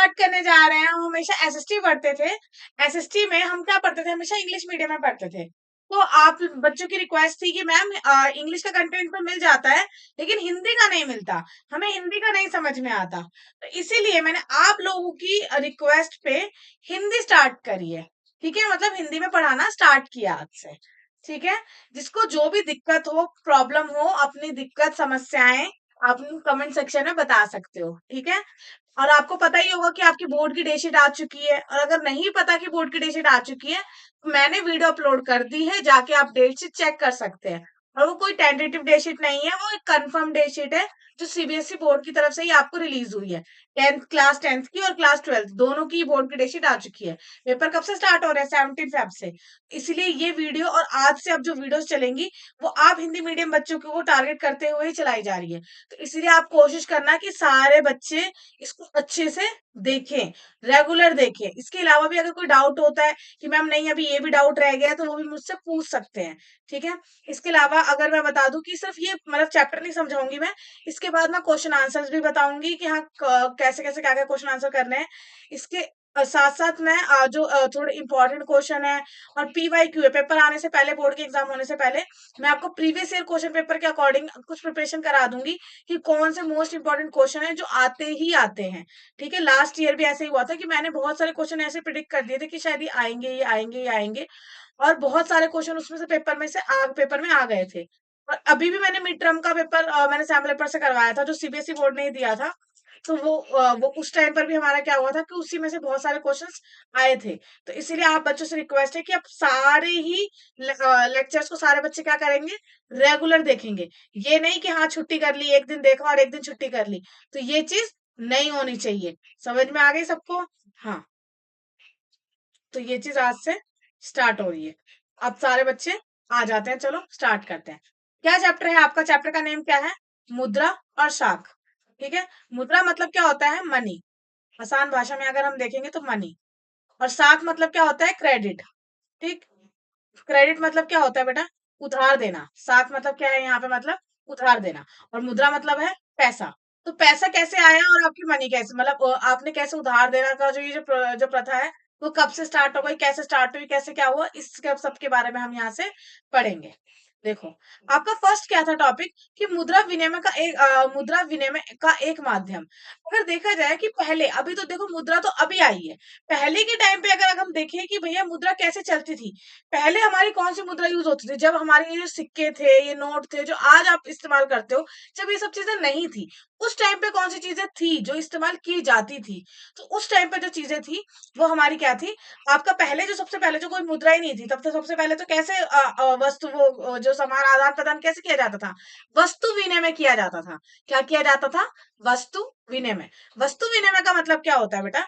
Start करने जा रहे हैं। हम हमेशा एसएसटी पढ़ते थे। एसएसटी में हम क्या पढ़ते थे, हमेशा इंग्लिश मीडियम में पढ़ते थे। तो आप बच्चों की रिक्वेस्ट थी कि मैम इंग्लिश का कंटेंट तो मिल जाता है लेकिन हिंदी का नहीं मिलता, हमें हिंदी का नहीं समझ में आता। तो इसीलिए मैंने आप लोगों की रिक्वेस्ट पे हिंदी स्टार्ट करी है। ठीक है, मतलब हिंदी में पढ़ाना स्टार्ट किया आज से। ठीक है, जिसको जो भी दिक्कत हो, प्रॉब्लम हो, अपनी दिक्कत समस्याएं आप कमेंट सेक्शन में बता सकते हो। ठीक है, और आपको पता ही होगा कि आपकी बोर्ड की डेटशीट आ चुकी है, और अगर नहीं पता कि बोर्ड की डेटशीट आ चुकी है तो मैंने वीडियो अपलोड कर दी है, जाके आप डेटशीट चेक कर सकते हैं। और वो कोई टेंटेटिव डेटशीट नहीं है, वो एक कंफर्म डेटशीट है जो सीबीएसई बोर्ड की तरफ से ही आपको रिलीज हुई है। क्लास टेंथ की और क्लास ट्वेल्थ दोनों की बोर्ड की डेटशीट आ चुकी है। पेपर कब से स्टार्ट हो रहे हैं, 17 फेब से। इसलिए ये वीडियो और आज से अब जो वीडियोस चलेंगी वो आप हिंदी मीडियम बच्चों को टारगेट करते हुए ही चलाई जा रही है। तो इसलिए आप कोशिश करना कि सारे बच्चे इसको अच्छे से देखें, रेगुलर देखें। इसके अलावा भी अगर कोई डाउट होता है कि मैम नहीं अभी ये भी डाउट रह गया है, तो वो भी मुझसे पूछ सकते हैं। ठीक है, इसके अलावा अगर मैं बता दूं कि सिर्फ ये मतलब चैप्टर नहीं समझाऊंगी मैं, इसके बाद मैं क्वेश्चन आंसर्स भी बताऊंगी कि हाँ कैसे कैसे क्या क्या क्वेश्चन आंसर करने हैं। इसके साथ साथ मैं जो थोड़े इंपॉर्टेंट क्वेश्चन है और पीवाईक्यू है, पेपर आने से पहले, बोर्ड के एग्जाम होने से पहले मैं आपको प्रीवियस ईयर क्वेश्चन पेपर के अकॉर्डिंग कुछ प्रिपरेशन करा दूंगी कि कौन से मोस्ट इंपॉर्टेंट क्वेश्चन है जो आते ही आते हैं। ठीक है, लास्ट ईयर भी ऐसे ही हुआ था कि मैंने बहुत सारे क्वेश्चन ऐसे प्रिडिक्ट कर दिए थे कि शायद ये आएंगे, ये आएंगे, ये आएंगे, और बहुत सारे क्वेश्चन उसमें से पेपर में आ गए थे। और अभी भी मैंने मिड टर्म का पेपर मैंने सैम्पल पेपर से करवाया था जो सीबीएसई बोर्ड ने ही दिया था। तो वो उस टाइम पर भी हमारा क्या हुआ था कि उसी में से बहुत सारे क्वेश्चंस आए थे। तो इसीलिए आप बच्चों से रिक्वेस्ट है कि आप सारे ही लेक्चर्स को सारे बच्चे क्या करेंगे, रेगुलर देखेंगे। ये नहीं कि हाँ छुट्टी कर ली, एक दिन देखा और एक दिन छुट्टी कर ली, तो ये चीज नहीं होनी चाहिए। समझ में आ गई सबको? हाँ, तो ये चीज आज से स्टार्ट हो रही है। अब सारे बच्चे आ जाते हैं, चलो स्टार्ट करते हैं। क्या चैप्टर है आपका? चैप्टर का नेम क्या है? मुद्रा और शाख। ठीक है, मुद्रा मतलब क्या होता है? मनी। आसान भाषा में अगर हम देखेंगे तो मनी। और शाख मतलब क्या होता है? क्रेडिट। ठीक, क्रेडिट मतलब क्या होता है बेटा? उधार देना। शाख मतलब क्या है यहाँ पे? मतलब उधार देना। और मुद्रा मतलब है पैसा। तो पैसा कैसे आया और आपकी मनी कैसे, मतलब आपने कैसे उधार देना का जो ये जो प्रथा है वो कब से स्टार्ट हो गई, कैसे स्टार्ट हुई, कैसे क्या हुआ, इस सब के बारे में हम यहाँ से पढ़ेंगे। देखो, आपका फर्स्ट क्या था टॉपिक कि मुद्रा विनिमय का एक माध्यम। अगर देखा जाए कि पहले, अभी तो देखो मुद्रा तो अभी आई है, पहले के टाइम पे अगर हम देखें कि भैया मुद्रा कैसे चलती थी, पहले हमारी कौन सी मुद्रा यूज होती थी? जब हमारे ये सिक्के थे, ये नोट थे जो आज आप इस्तेमाल करते हो, जब ये सब चीजें नहीं थी, उस टाइम पे कौन सी चीजें थी जो इस्तेमाल की जाती थी? तो उस टाइम पे जो चीजें थी वो हमारी क्या थी? आपका पहले जो सबसे पहले जो कोई मुद्रा ही नहीं थी, तब तो सबसे पहले तो कैसे वस्तु जो सामान आदान प्रदान कैसे किया जाता था? वस्तु विनिमय किया जाता था। क्या किया जाता था? वस्तु विनिमय। वस्तु विनिमय का मतलब क्या होता है बेटा?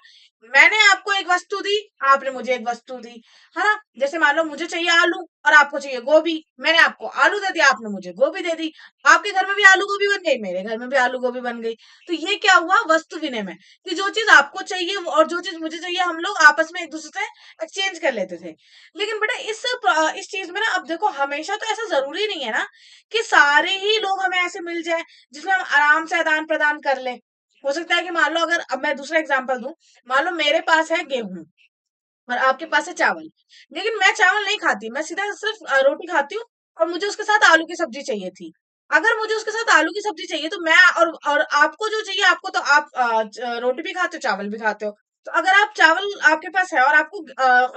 मैंने आपको एक वस्तु दी, आपने मुझे एक वस्तु दी, है ना? जैसे मान लो मुझे चाहिए आलू और आपको चाहिए गोभी, मैंने आपको आलू दे दिया, आपने मुझे गोभी दे दी। आपके घर में भी आलू गोभी बन गई, मेरे घर में भी आलू गोभी बन गई। तो ये क्या हुआ? वस्तु विनिमय। कि जो चीज आपको चाहिए और जो चीज मुझे चाहिए, हम लोग आपस में एक दूसरे से एक्सचेंज कर लेते थे। लेकिन बेटा इस चीज में ना, अब देखो हमेशा तो ऐसा जरूरी नहीं है ना कि सारे ही लोग हमें ऐसे मिल जाए जिसमें हम आराम से आदान प्रदान कर ले। हो सकता है कि मान लो, अगर अब मैं दूसरा एग्जांपल दूं, मान लो मेरे पास है गेहूं और आपके पास है चावल, लेकिन मैं चावल नहीं खाती, मैं सीधा सिर्फ रोटी खाती हूँ, और मुझे उसके साथ आलू की सब्जी चाहिए थी। अगर मुझे उसके साथ आलू की सब्जी चाहिए तो मैं, और आपको जो चाहिए, आपको तो आप रोटी भी खाते हो, चावल भी खाते हो। तो अगर आप चावल आपके पास है और आपको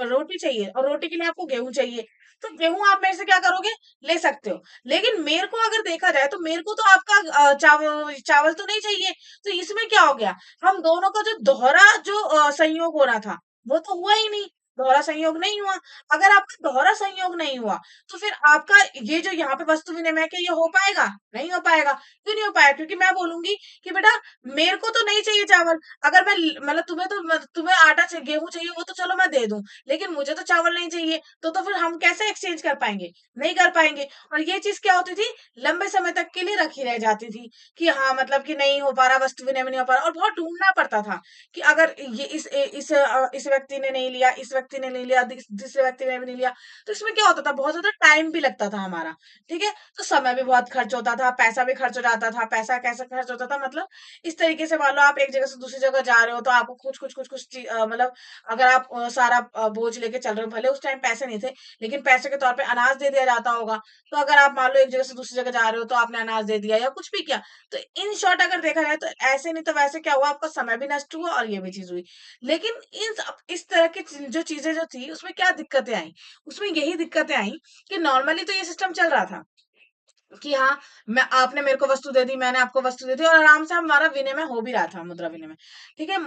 रोटी चाहिए और रोटी के लिए आपको गेहूं चाहिए, तो गेहूं आप मेरे से क्या करोगे? ले सकते हो। लेकिन मेरे को अगर देखा जाए तो मेरे को तो आपका चावल चावल तो नहीं चाहिए। तो इसमें क्या हो गया? हम दोनों का जो दोहरा जो संयोग होना था वो तो हुआ ही नहीं, दोहरा संयोग नहीं हुआ। अगर आपका दोहरा संयोग नहीं हुआ तो फिर आपका ये जो यहाँ पे वस्तु विनिमय के, ये हो पाएगा? नहीं हो पाएगा। क्यों नहीं हो पाएगा? क्योंकि मैं बोलूंगी कि बेटा मेरे को तो नहीं चाहिए चावल, अगर मैं मतलब तुम्हें आटा चाहिए, गेहूं चाहिए, वो तो चलो मैं दे दूं, लेकिन मुझे तो चावल नहीं चाहिए, तो फिर हम कैसे एक्सचेंज कर पाएंगे? नहीं कर पाएंगे। और ये चीज क्या होती थी? लंबे समय तक के लिए रखी रह जाती थी कि हाँ मतलब कि नहीं हो पा रहा, वस्तु विनिमय नहीं हो पा रहा, और बहुत ढूंढना पड़ता था कि अगर ये इस व्यक्ति ने नहीं लिया, इस व्यक्ति व्यक्ति ने नहीं लिया, तीसरे व्यक्ति ने भी नहीं लिया। तो इसमें क्या होता था, बहुत ज्यादा टाइम भी लगता था हमारा। ठीक है, तो समय भी बहुत खर्च होता था, पैसा भी खर्च हो जाता था। पैसा कैसे खर्च होता था, मतलब इस तरीके से, मान लो आप एक जगह से दूसरी जगह जा रहे हो, तो आपको मतलब अगर आप सारा बोझ लेके चल रहे हो, भले उस टाइम पैसे नहीं थे, लेकिन पैसे के तौर पे अनाज दे दिया जाता होगा। तो अगर आप मान लो एक जगह से दूसरी जगह जा रहे हो, तो आपने अनाज दे दिया या कुछ भी किया, तो इन शॉर्ट अगर देखा जाए तो ऐसे नहीं तो वैसे क्या हुआ, आपका समय भी नष्ट हुआ और ये भी चीज हुई। लेकिन इस तरह की जो चीजें जो थी, उसमें क्या दिक्कतें आई, उसमें यही दिक्कतें आई कि नॉर्मली तो ये सिस्टम चल रहा था कि हाँ, मैं आपने मेरे को वस्तु दे दी, मैंने आपको वस्तु दे दी, और आराम से हमारा विनिमय हो भी रहा था, मुद्रा विनिमय। ठीक है,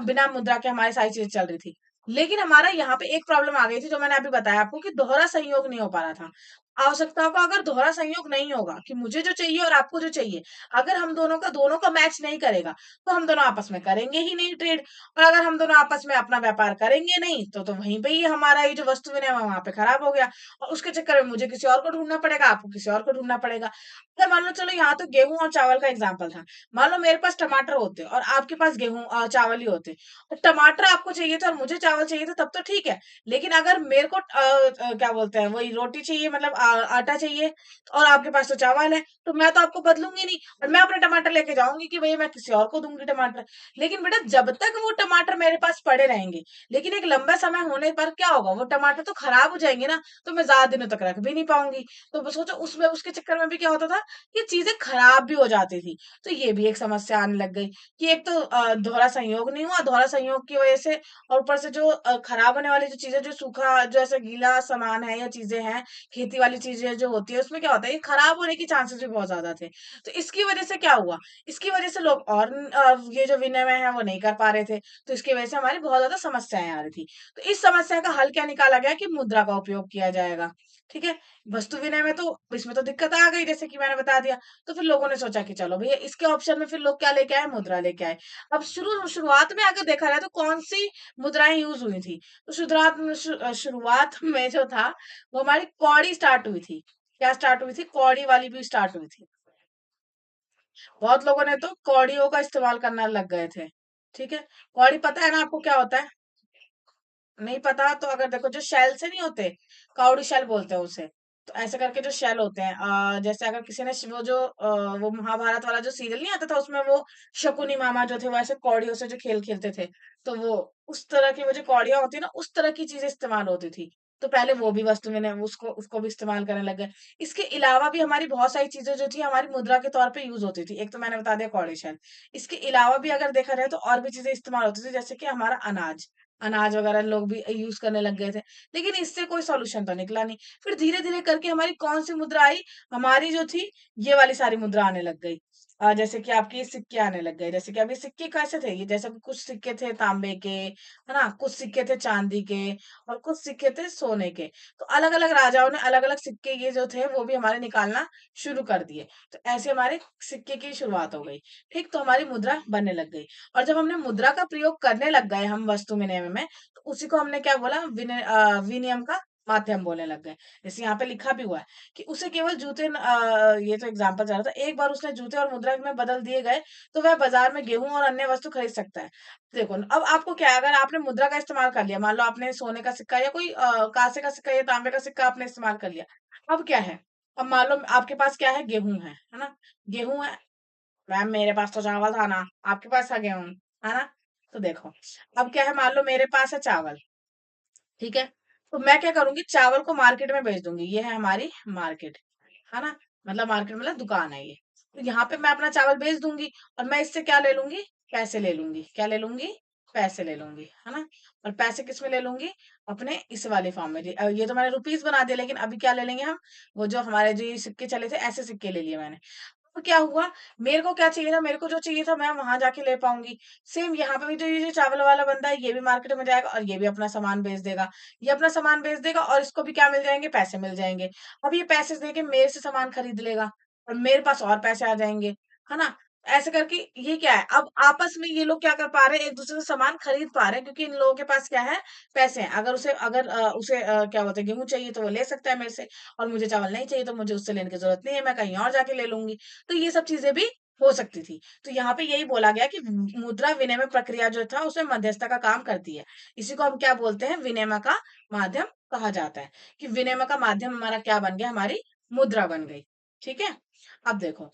बिना मुद्रा के हमारी सारी चीजें चल रही थी। लेकिन हमारा यहाँ पे एक प्रॉब्लम आ गई थी, जो मैंने अभी बताया आपको, कि दोहरा संयोग नहीं हो पा रहा था। आवश्यकताओं का अगर दोहरा संयोग नहीं होगा, कि मुझे जो चाहिए और आपको जो चाहिए, अगर हम दोनों का मैच नहीं करेगा, तो हम दोनों आपस में करेंगे ही नहीं ट्रेड। और अगर हम दोनों आपस में अपना व्यापार करेंगे नहीं, तो वहीं पे ही हमारा ये जो वस्तु विनिमय है, वहां पे खराब हो गया। और उसके चक्कर में मुझे किसी और को ढूंढना पड़ेगा, आपको किसी और को ढूंढना पड़ेगा। अगर मान लो, चलो यहाँ तो गेहूं और चावल का एग्जाम्पल था। मान लो मेरे पास टमाटर होते और आपके पास गेहूं चावल ही होते, और टमाटर आपको चाहिए था और मुझे चावल चाहिए था, तब तो ठीक है। लेकिन अगर मेरे को क्या बोलते हैं, वही रोटी चाहिए, मतलब आटा चाहिए, और आपके पास तो चावल है, तो मैं तो आपको बदलूंगी नहीं, और मैं अपने टमाटर लेके जाऊंगी कि भैया मैं किसी और को दूंगी टमाटर। लेकिन बेटा, जब तक वो टमाटर मेरे पास पड़े रहेंगे, लेकिन एक लंबा समय होने पर क्या होगा, वो टमाटर तो खराब हो जाएंगे ना, तो मैं ज्यादा दिनों तक रख भी नहीं पाऊंगी। तो सोचो, उसमें उसके चक्कर में भी क्या होता था, ये चीजें खराब भी हो जाती थी। तो ये भी एक समस्या आने लग गई, कि एक तो दोहरा संयोग नहीं हुआ, दोहरा संयोग की वजह से, और ऊपर से जो खराब होने वाली जो चीजें, जो सूखा, जो ऐसा गीला सामान है या चीजें हैं, खेती वाली चीजें जो होती है, उसमें क्या होता है, ये खराब होने की चांसेस भी बहुत ज्यादा थे। तो इसकी वजह से क्या हुआ, इसकी वजह से लोग और ये जो विनिमय है वो नहीं कर पा रहे थे। तो इसकी वजह से हमारी बहुत ज्यादा समस्याएं आ रही थी। तो इस समस्या का हल क्या निकाला गया, कि मुद्रा का उपयोग किया जाएगा। ठीक है, वस्तु विनिमय में तो इसमें तो दिक्कत आ गई, जैसे कि मैंने बता दिया। तो फिर लोगों ने सोचा कि चलो भैया, इसके ऑप्शन में फिर लोग क्या लेके आए, मुद्रा लेके आए। अब शुरुआत में अगर देखा जाए तो कौन सी मुद्राएं यूज हुई थी, तो शुरुआत में जो था, वो हमारी कौड़ी स्टार्ट हुई थी। क्या स्टार्ट हुई थी, कौड़ी वाली भी स्टार्ट हुई थी। बहुत लोगों ने तो कौड़ियों का इस्तेमाल करना लग गए थे। ठीक है, कौड़ी पता है ना आपको क्या होता है? नहीं पता तो अगर देखो, जो शेल से नहीं होते, काउडी शेल बोलते हैं उसे। तो ऐसे करके जो शेल होते हैं, जैसे अगर किसी ने वो जो वो महाभारत वाला जो सीरियल नहीं आता था, उसमें वो शकुनी मामा जो थे, वो ऐसे कौड़ियों से जो खेल खेलते थे, तो वो उस तरह की, वो जो कौड़ियां होती है ना, उस तरह की चीजें इस्तेमाल होती थी। तो पहले वो भी वस्तु मैंने उसको उसको भी इस्तेमाल करने लग गए। इसके अलावा भी हमारी बहुत सारी चीजें जो थी, हमारी मुद्रा के तौर पे यूज होती थी। एक तो मैंने बता दिया कौड़ी शेल। इसके अलावा भी अगर देखा जाए तो और भी चीजें इस्तेमाल होती थी, जैसे कि हमारा अनाज, अनाज वगैरह लोग भी यूज करने लग गए थे। लेकिन इससे कोई सॉल्यूशन तो निकला नहीं। फिर धीरे धीरे करके हमारी कौन सी मुद्रा आई, हमारी जो थी, ये वाली सारी मुद्रा आने लग गई। जैसे कि आपके सिक्के आने लग गए। जैसे कि अभी सिक्के कैसे थे, ये जैसे कि कुछ सिक्के थे तांबे के, है ना, कुछ सिक्के थे चांदी के, और कुछ सिक्के थे सोने के। तो अलग अलग राजाओं ने अलग अलग सिक्के ये जो थे, वो भी हमारे निकालना शुरू कर दिए। तो ऐसे हमारे सिक्के की शुरुआत हो गई। ठीक, तो हमारी मुद्रा बनने लग गई। और जब हमने मुद्रा का प्रयोग करने लग गए हम वस्तु विनिमय में, तो उसी को हमने क्या बोला, विनिमय का माध्यम बोलने लग गए। जैसे यहाँ पे लिखा भी हुआ है कि उसे केवल जूते ये तो एग्जाम्पल चल रहा था, एक बार उसने जूते और मुद्रा में बदल दिए गए, तो वह बाजार में गेहूं और अन्य वस्तु खरीद सकता है। देखो, अब आपको क्या है, अगर आपने मुद्रा का इस्तेमाल कर लिया, मान लो आपने सोने का सिक्का या कोई कांसे का सिक्का या तांबे का सिक्का आपने इस्तेमाल कर लिया। अब क्या है, अब मान लो आपके पास क्या है, गेहूं है ना, गेहूं है। मैम मेरे पास तो चावल था ना, आपके पास था गेहूं, है ना। तो देखो, अब क्या है, मान लो मेरे पास है चावल। ठीक है, तो मैं क्या करूंगी, चावल को मार्केट में बेच दूंगी। ये है हमारी मार्केट, है ना, मतलब मार्केट मतलब दुकान है ये। तो यहाँ पे मैं अपना चावल बेच दूंगी, और मैं इससे क्या ले लूंगी, पैसे ले लूंगी। क्या ले लूंगी, पैसे ले लूंगी, है ना। और पैसे किस में ले लूंगी, अपने इस वाले फॉर्म में। ये तो मैंने रुपीस बना दिया, लेकिन अभी क्या ले लेंगे हम, वो जो हमारे जो ये सिक्के चले थे, ऐसे सिक्के ले लिए मैंने। तो क्या हुआ, मेरे को क्या चाहिए था, मेरे को जो चाहिए था मैं वहां जाके ले पाऊंगी। सेम यहाँ पे भी तो ये जो चावल वाला बंदा है, ये भी मार्केट में जाएगा और ये भी अपना सामान बेच देगा। ये अपना सामान बेच देगा और इसको भी क्या मिल जाएंगे, पैसे मिल जाएंगे। अब ये पैसे दे के मेरे से सामान खरीद लेगा, और मेरे पास और पैसे आ जाएंगे, है ना। ऐसे करके ये क्या है, अब आपस में ये लोग क्या कर पा रहे हैं, एक दूसरे से सामान खरीद पा रहे हैं, क्योंकि इन लोगों के पास क्या है, पैसे हैं। अगर उसे क्या बोलते हैं, गेहूं चाहिए तो वो ले सकता है मेरे से, और मुझे चावल नहीं चाहिए तो मुझे उससे लेने की जरूरत नहीं है, मैं कहीं और जाके ले लूंगी। तो ये सब चीजें भी हो सकती थी। तो यहाँ पे यही बोला गया कि मुद्रा विनिमय प्रक्रिया जो था उसमें मध्यस्थता का काम करती है। इसी को हम क्या बोलते हैं, विनिमय का माध्यम कहा जाता है। कि विनिमय का माध्यम हमारा क्या बन गया, हमारी मुद्रा बन गई। ठीक है। अब देखो,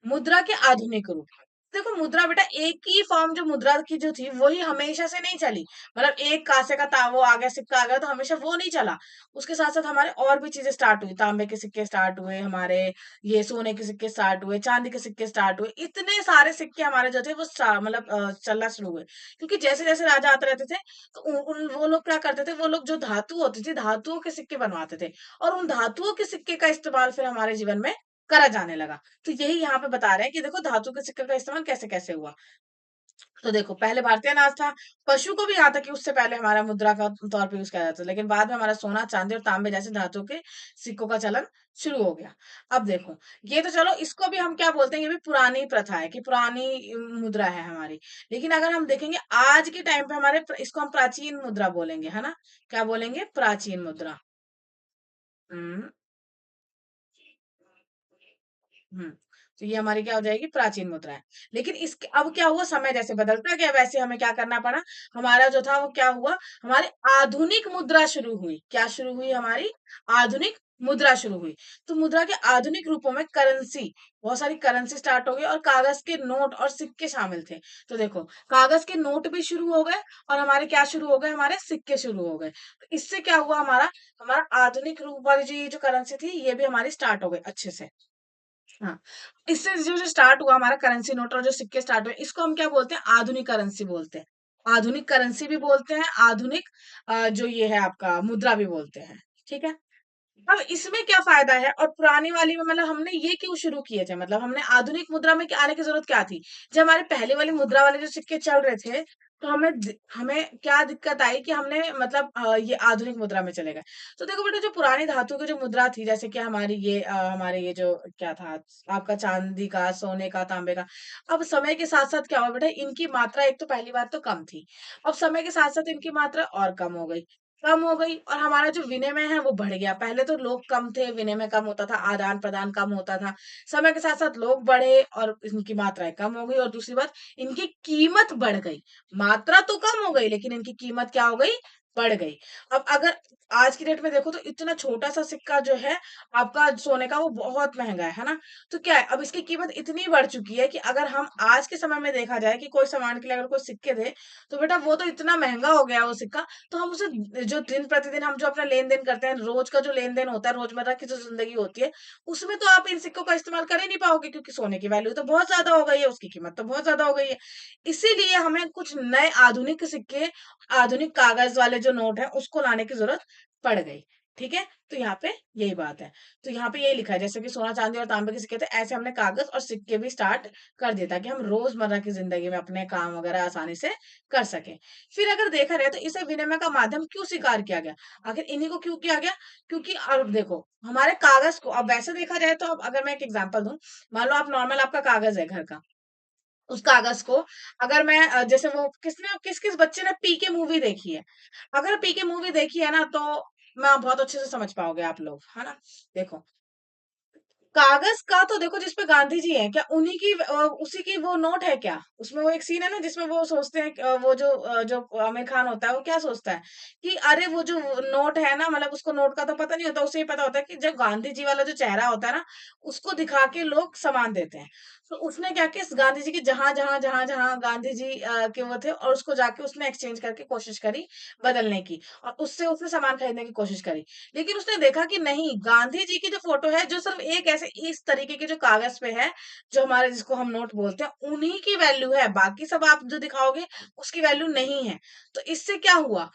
मुद्रा के आधुनिक रूप। देखो मुद्रा बेटा एक ही फॉर्म, जो मुद्रा की जो थी वही हमेशा से नहीं चली। मतलब एक कांसे का वो आ गया, सिक्का आ गया तो हमेशा वो नहीं चला। उसके साथ साथ हमारे और भी चीजें स्टार्ट हुई, तांबे के सिक्के स्टार्ट हुए हमारे, ये सोने के सिक्के स्टार्ट हुए, चांदी के सिक्के स्टार्ट हुए, इतने सारे सिक्के हमारे जो थे वो मतलब चलना शुरू हुए। क्योंकि जैसे जैसे राजा आते रहते थे तो वो लोग क्या करते थे, वो लोग जो धातु होती थी धातुओं के सिक्के बनवाते थे, और उन धातुओं के सिक्के का इस्तेमाल फिर हमारे जीवन में करा जाने लगा। तो यही यहाँ पे बता रहे हैं कि देखो धातु के सिक्के का इस्तेमाल कैसे कैसे हुआ। तो देखो पहले भारतीय अनाज था, पशु को भी यहाँ तक कि उससे पहले हमारा मुद्रा का तौर पे यूज किया जाता था, लेकिन बाद में हमारा सोना चांदी और तांबे जैसे धातु के सिक्कों का चलन शुरू हो गया। अब देखो, ये तो चलो इसको भी हम क्या बोलते हैं, ये भी पुरानी प्रथा है कि पुरानी मुद्रा है हमारी। लेकिन अगर हम देखेंगे आज के टाइम पे हमारे इसको हम प्राचीन मुद्रा बोलेंगे, है ना। क्या बोलेंगे, प्राचीन मुद्रा। हम्म। हुँ। तो ये हमारी क्या हो जाएगी, प्राचीन मुद्रा है। लेकिन इसके अब क्या हुआ, समय जैसे बदलता गया वैसे हमें क्या करना पड़ा, हमारा जो था वो क्या हुआ, हमारी आधुनिक मुद्रा शुरू हुई। क्या शुरू हुई, हमारी आधुनिक मुद्रा शुरू हुई। तो मुद्रा के आधुनिक रूपों में करेंसी, बहुत सारी करेंसी स्टार्ट हो गई और कागज के नोट और सिक्के शामिल थे। तो देखो कागज के नोट भी शुरू हो गए और हमारे क्या शुरू हो गए, हमारे सिक्के शुरू हो गए। तो इससे क्या हुआ, हमारा हमारा आधुनिक रूप वाली जो करेंसी थी ये भी हमारी स्टार्ट हो गई अच्छे से। हाँ, इससे जो जो स्टार्ट हुआ हमारा करेंसी नोट और जो सिक्के स्टार्ट हुए, इसको हम क्या बोलते हैं, आधुनिक करेंसी बोलते हैं। आधुनिक करेंसी भी बोलते हैं, आधुनिक जो ये है आपका मुद्रा भी बोलते हैं। ठीक है। अब इसमें क्या फायदा है, और पुरानी वाली में मतलब हमने ये क्यों शुरू किए थे, मतलब हमने आधुनिक मुद्रा में आने की जरूरत क्या थी। जब हमारे पहले वाली मुद्रा वाले जो सिक्के चल रहे थे तो हमें क्या दिक्कत आई कि हमने मतलब ये आधुनिक मुद्रा में चले गए। तो देखो बेटा, जो पुरानी धातु की जो मुद्रा थी, जैसे कि हमारी ये हमारे ये जो क्या था आपका, चांदी का, सोने का, तांबे का, अब समय के साथ साथ क्या हुआ बेटा, इनकी मात्रा एक तो पहली बात तो कम थी। अब समय के साथ साथ इनकी मात्रा और कम हो गई और हमारा जो विनिमय है वो बढ़ गया। पहले तो लोग कम थे, विनिमय कम होता था, आदान प्रदान कम होता था। समय के साथ साथ लोग बढ़े और इनकी मात्राएं कम हो गई, और दूसरी बात, इनकी कीमत बढ़ गई। मात्रा तो कम हो गई लेकिन इनकी कीमत क्या हो गई, बढ़ गई। अब अगर आज की डेट में देखो तो इतना छोटा सा सिक्का जो है आपका सोने का, वो बहुत महंगा है ना। तो क्या है, अब इसकी कीमत इतनी बढ़ चुकी है कि अगर हम आज के समय में देखा जाए कि कोई सामान के लिए अगर कोई सिक्के दे, तो बेटा वो तो इतना महंगा हो गया है वो सिक्का। तो हम उसे जो दिन प्रतिदिन हम जो अपना लेन देन करते हैं, रोज का जो लेन देन होता है, रोजमर्रा की जो जिंदगी होती है, उसमें तो आप इन सिक्कों का इस्तेमाल कर ही नहीं पाओगे, क्योंकि सोने की वैल्यू तो बहुत ज्यादा हो गई है, उसकी कीमत तो बहुत ज्यादा हो गई है। इसीलिए हमें कुछ नए आधुनिक सिक्के, आधुनिक कागज वाले जो नोट है उसको लाने की जरूरत पड़ गई। ठीक है। तो यहाँ पे यही बात है। तो यहाँ पे यही लिखा है, जैसे कि सोना चांदी और तांबे के सिक्के थे, ऐसे हमने कागज और सिक्के भी स्टार्ट कर दिया ताकि हम रोजमर्रा की जिंदगी में अपने काम वगैरह आसानी से कर सके। फिर अगर देखा जाए तो इसे विनिमय का माध्यम क्यों स्वीकार किया गया, आखिर इन्हीं को क्यों किया गया, क्योंकि अब देखो हमारे कागज को, अब वैसे देखा जाए तो, अब अगर मैं एक एग्जांपल दूं, मान लो आप नॉर्मल आपका कागज है घर का, उस कागज को अगर मैं जैसे वो किसने किस किस बच्चे ने पी के मूवी देखी है, अगर पी के मूवी देखी है ना तो मैं बहुत अच्छे से समझ पाओगे आप लोग, है ना। देखो कागज का तो देखो, जिसपे गांधी जी हैं, क्या उन्हीं की उसी की वो नोट है क्या, उसमें वो एक सीन है ना जिसमें वो सोचते हैं वो जो आमिर खान होता है वो क्या सोचता है कि अरे वो जो नोट है ना, मतलब उसको नोट का तो पता नहीं होता, उसे ही पता होता है कि जब गांधी जी वाला जो चेहरा होता है ना, उसको दिखा के लोग सामान देते हैं। तो उसने क्या किया, इस गांधी जी की जहां जहां जहां जहां गांधी जी के वो थे, और उसको जाके उसने एक्सचेंज करके कोशिश करी बदलने की, और उससे उसने सामान खरीदने की कोशिश करी। लेकिन उसने देखा कि नहीं, गांधी जी की जो फोटो है, जो सिर्फ एक ऐसे इस तरीके के जो कागज पे है, जो हमारे जिसको हम नोट बोलते हैं, उन्हीं की वैल्यू है, बाकी सब आप जो दिखाओगे उसकी वैल्यू नहीं है। तो इससे क्या हुआ,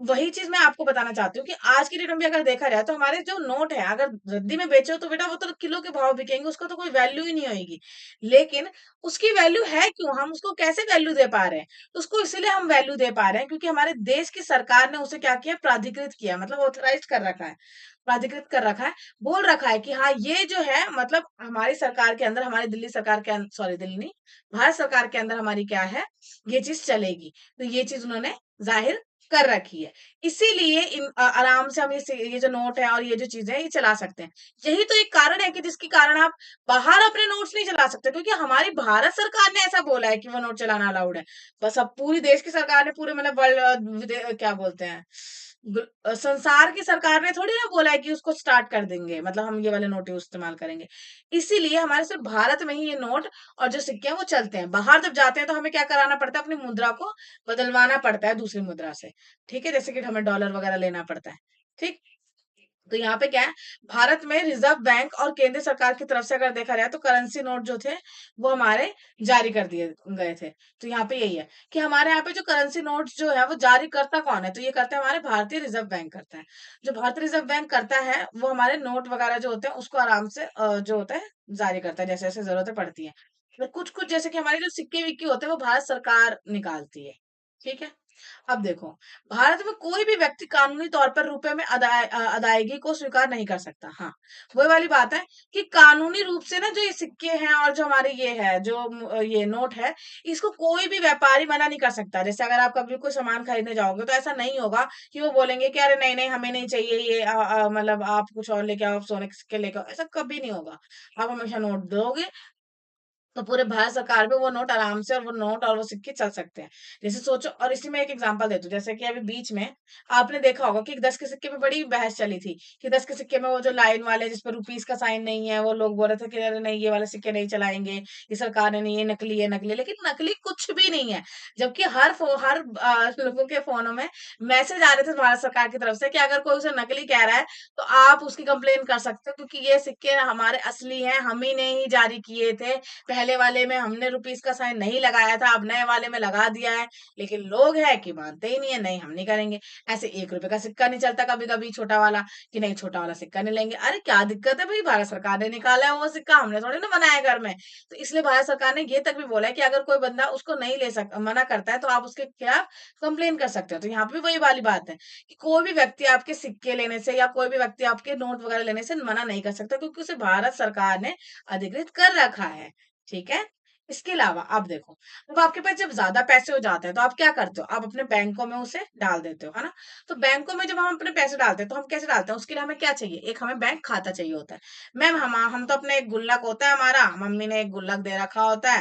वही चीज मैं आपको बताना चाहती हूँ कि आज की डेट में भी अगर देखा जाए तो हमारे जो नोट है, अगर रद्दी में बेचो तो बेटा वो तो किलो के भाव बिकेंगे, उसका तो कोई वैल्यू ही नहीं होगी। लेकिन उसकी वैल्यू है क्यों, हम उसको कैसे वैल्यू दे पा रहे हैं, उसको इसीलिए हम वैल्यू दे पा रहे हैं क्योंकि हमारे देश की सरकार ने उसे क्या किया, प्राधिकृत किया, मतलब ऑथराइज कर रखा है, प्राधिकृत कर रखा है, बोल रखा है कि हाँ ये जो है, मतलब हमारी सरकार के अंदर, हमारी दिल्ली सरकार के अंदर, सॉरी दिल्ली नहीं, भारत सरकार के अंदर हमारी क्या है, ये चीज चलेगी। तो ये चीज उन्होंने जाहिर कर रखी है। इसीलिए आराम से हम ये जो नोट है और ये जो चीज़ें हैं, ये चला सकते हैं। यही तो एक कारण है कि जिसके कारण आप बाहर अपने नोट्स नहीं चला सकते, क्योंकि हमारी भारत सरकार ने ऐसा बोला है कि वो नोट चलाना अलाउड है। बस अब पूरी देश की सरकार ने पूरे मतलब क्या बोलते हैं, संसार की सरकार ने थोड़ी ना बोला है कि उसको स्टार्ट कर देंगे, मतलब हम ये वाले नोट इस्तेमाल करेंगे। इसीलिए हमारे सिर्फ भारत में ही ये नोट और जो सिक्के हैं वो चलते हैं। बाहर जब जाते हैं तो हमें क्या कराना पड़ता है, अपनी मुद्रा को बदलवाना पड़ता है दूसरी मुद्रा से। ठीक है, जैसे कि हमें डॉलर वगैरह लेना पड़ता है। ठीक। तो यहाँ पे क्या है, भारत में रिजर्व बैंक और केंद्र सरकार की तरफ से अगर देखा जाए तो करेंसी नोट जो थे वो हमारे जारी कर दिए गए थे। तो यहाँ पे यही है कि हमारे यहाँ पे जो करेंसी नोट जो है वो जारी करता कौन है, तो ये करता है हमारे भारतीय रिजर्व बैंक करता है। जो भारतीय रिजर्व बैंक करता है वो हमारे नोट वगैरह जो होते हैं उसको आराम से जो होता है जारी करता है, जैसे जैसे जरूरतें पड़ती है। तो कुछ कुछ जैसे कि हमारे जो सिक्के विक्के होते हैं वो भारत सरकार निकालती है। ठीक है। अब देखो, भारत में कोई भी व्यक्ति कानूनी तौर पर रुपए में अदायगी को स्वीकार नहीं कर सकता। हाँ, वही वाली बात है कि कानूनी रूप से ना जो ये सिक्के हैं और जो हमारे ये है जो ये नोट है, इसको कोई भी व्यापारी मना नहीं कर सकता। जैसे अगर आप कभी कोई सामान खरीदने जाओगे तो ऐसा नहीं होगा कि वो बोलेंगे कि अरे नहीं नहीं हमें नहीं चाहिए ये, मतलब आप कुछ और लेके आओ, आप सोने के सिक्के लेके आओ, ऐसा कभी नहीं होगा। आप हमेशा नोट दोगे तो पूरे भारत सरकार में वो नोट आराम से और वो नोट और वो सिक्के चल सकते हैं। जैसे सोचो, और इसी में एक एग्जांपल देती हूँ, जैसे कि अभी बीच में आपने देखा होगा कि 10 के सिक्के में बड़ी बहस चली थी कि 10 के सिक्के में वो जो लाइन वाले जिसपे रुपीस का साइन नहीं है, वो लोग बोल रहे थे कि अरे नहीं ये वाले सिक्के नहीं चलाएंगे, ये सरकार ने नहीं, ये नकली है नकली है। लेकिन नकली कुछ भी नहीं है, जबकि हर लोगों के फोनों में मैसेज आ रहे थे भारत सरकार की तरफ से कि अगर कोई उसे नकली कह रहा है तो आप उसकी कंप्लेन कर सकते हो, क्योंकि ये सिक्के हमारे असली हैं, हम ही ने ही जारी किए थे। पहले वाले में हमने रुपीस का साइन नहीं लगाया था, अब नए वाले में लगा दिया है। लेकिन लोग है कि मानते ही नहीं है, नहीं हम नहीं करेंगे। ऐसे 1 रुपए का सिक्का नहीं चलता कभी कभी छोटा वाला, कि नहीं छोटा वाला सिक्का नहीं लेंगे। अरे क्या दिक्कत है भाई, भारत सरकार ने निकाला है वो सिक्का, हमने थोड़ी ना बनाया घर में। तो इसलिए भारत सरकार ने ये तक भी बोला है कि अगर कोई बंदा उसको नहीं ले सकता, मना करता है, तो आप उसके खिलाफ कंप्लेन कर सकते हो। तो यहाँ पे भी वही वाली बात है कि कोई भी व्यक्ति आपके सिक्के लेने से या कोई भी व्यक्ति आपके नोट वगैरह लेने से मना नहीं कर सकता, क्योंकि उसे भारत सरकार ने अधिकृत कर रखा है। ठीक है। इसके अलावा आप देखो, जब आपके पास जब ज्यादा पैसे हो जाते हैं तो आप क्या करते हो, आप अपने बैंकों में उसे डाल देते हो, है ना। तो बैंकों में जब हम अपने पैसे डालते हैं तो हम कैसे डालते हैं, उसके लिए हमें क्या चाहिए, एक हमें बैंक खाता चाहिए होता है। मैम हम तो अपने एक गुल्लक होता है हमारा, मम्मी ने एक गुल्लक दे रखा होता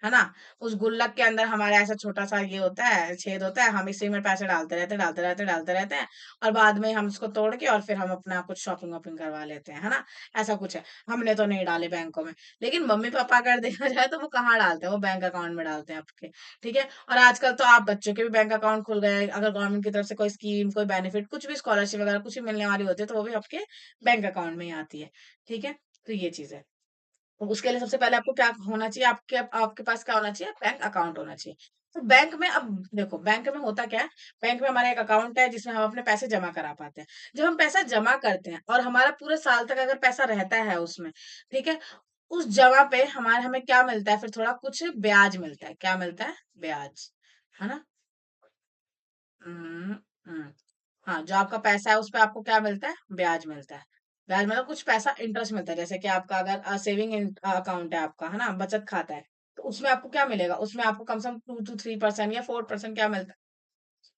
है ना। उस गुल्लक के अंदर हमारा ऐसा छोटा सा ये होता है, छेद होता है, हम इसी में पैसे डालते रहते हैं। और बाद में हम उसको तोड़ के और फिर हम अपना कुछ शॉपिंग वॉपिंग करवा लेते हैं, है ना। ऐसा कुछ है। हमने तो नहीं डाले बैंकों में, लेकिन मम्मी पापा अगर देखा जाए तो वो कहाँ डालते हैं, वो बैंक अकाउंट में डालते हैं आपके। ठीक है। और आजकल तो आप बच्चों के भी बैंक अकाउंट खुल गए, अगर गवर्नमेंट की तरफ से कोई स्कीम, कोई बेनिफिट, कुछ भी स्कॉलरशिप वगैरह कुछ भी मिलने वाली होती है तो वो भी आपके बैंक अकाउंट में ही आती है। ठीक है। तो ये चीज है। तो उसके लिए सबसे पहले आपको क्या होना चाहिए, आपके आपके पास क्या होना चाहिए, बैंक अकाउंट होना चाहिए। तो बैंक में अब देखो, बैंक में होता क्या है, बैंक में हमारा एक अकाउंट है जिसमें हम अपने पैसे जमा करा पाते हैं। जब हम पैसा जमा करते हैं और हमारा पूरे साल तक अगर पैसा रहता है उसमें, ठीक है, उस जमा पे हमारे हमें क्या मिलता है, फिर थोड़ा कुछ ब्याज मिलता है। क्या मिलता है, ब्याज, है ना। हम्म, हम्म। हाँ, जो आपका पैसा है उस पे आपको क्या मिलता है, ब्याज मिलता है। ब्याज मतलब कुछ पैसा इंटरेस्ट मिलता है, जैसे कि आपका अगर सेविंग अकाउंट है आपका, है ना, बचत खाता है, तो उसमें आपको क्या मिलेगा, उसमें आपको कम से कम 2 to 3% या 4% क्या मिलता है,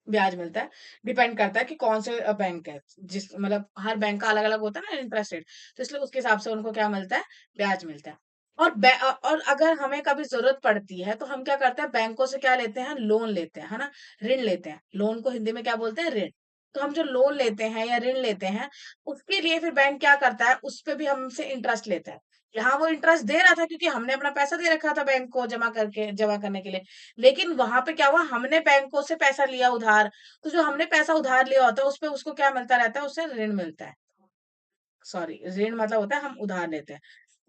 ब्याज मिलता है। डिपेंड करता है कि कौन से बैंक है, जिस मतलब हर बैंक का अलग अलग होता है ना इंटरेस्ट रेट, तो इसलिए उसके हिसाब से उनको क्या मिलता है, ब्याज मिलता है। और अगर हमें कभी जरूरत पड़ती है तो हम क्या करते हैं, बैंकों से क्या लेते हैं, लोन लेते हैं, है ना, ऋण लेते हैं। लोन को हिंदी में क्या बोलते हैं, ऋण। तो हम जो लोन लेते हैं या ऋण लेते हैं, उसके लिए फिर बैंक क्या करता है, उस पे भी हमसे इंटरेस्ट लेता है। यहाँ वो इंटरेस्ट दे रहा था क्योंकि हमने अपना पैसा दे रखा था बैंक को जमा करने के लिए। लेकिन वहां पे क्या हुआ, हमने बैंकों से पैसा लिया उधार, तो जो हमने पैसा उधार लिया होता है उस पे उसको क्या मिलता रहता है, उससे ऋण मिलता है। सॉरी, ऋण मतलब होता है हम उधार लेते हैं,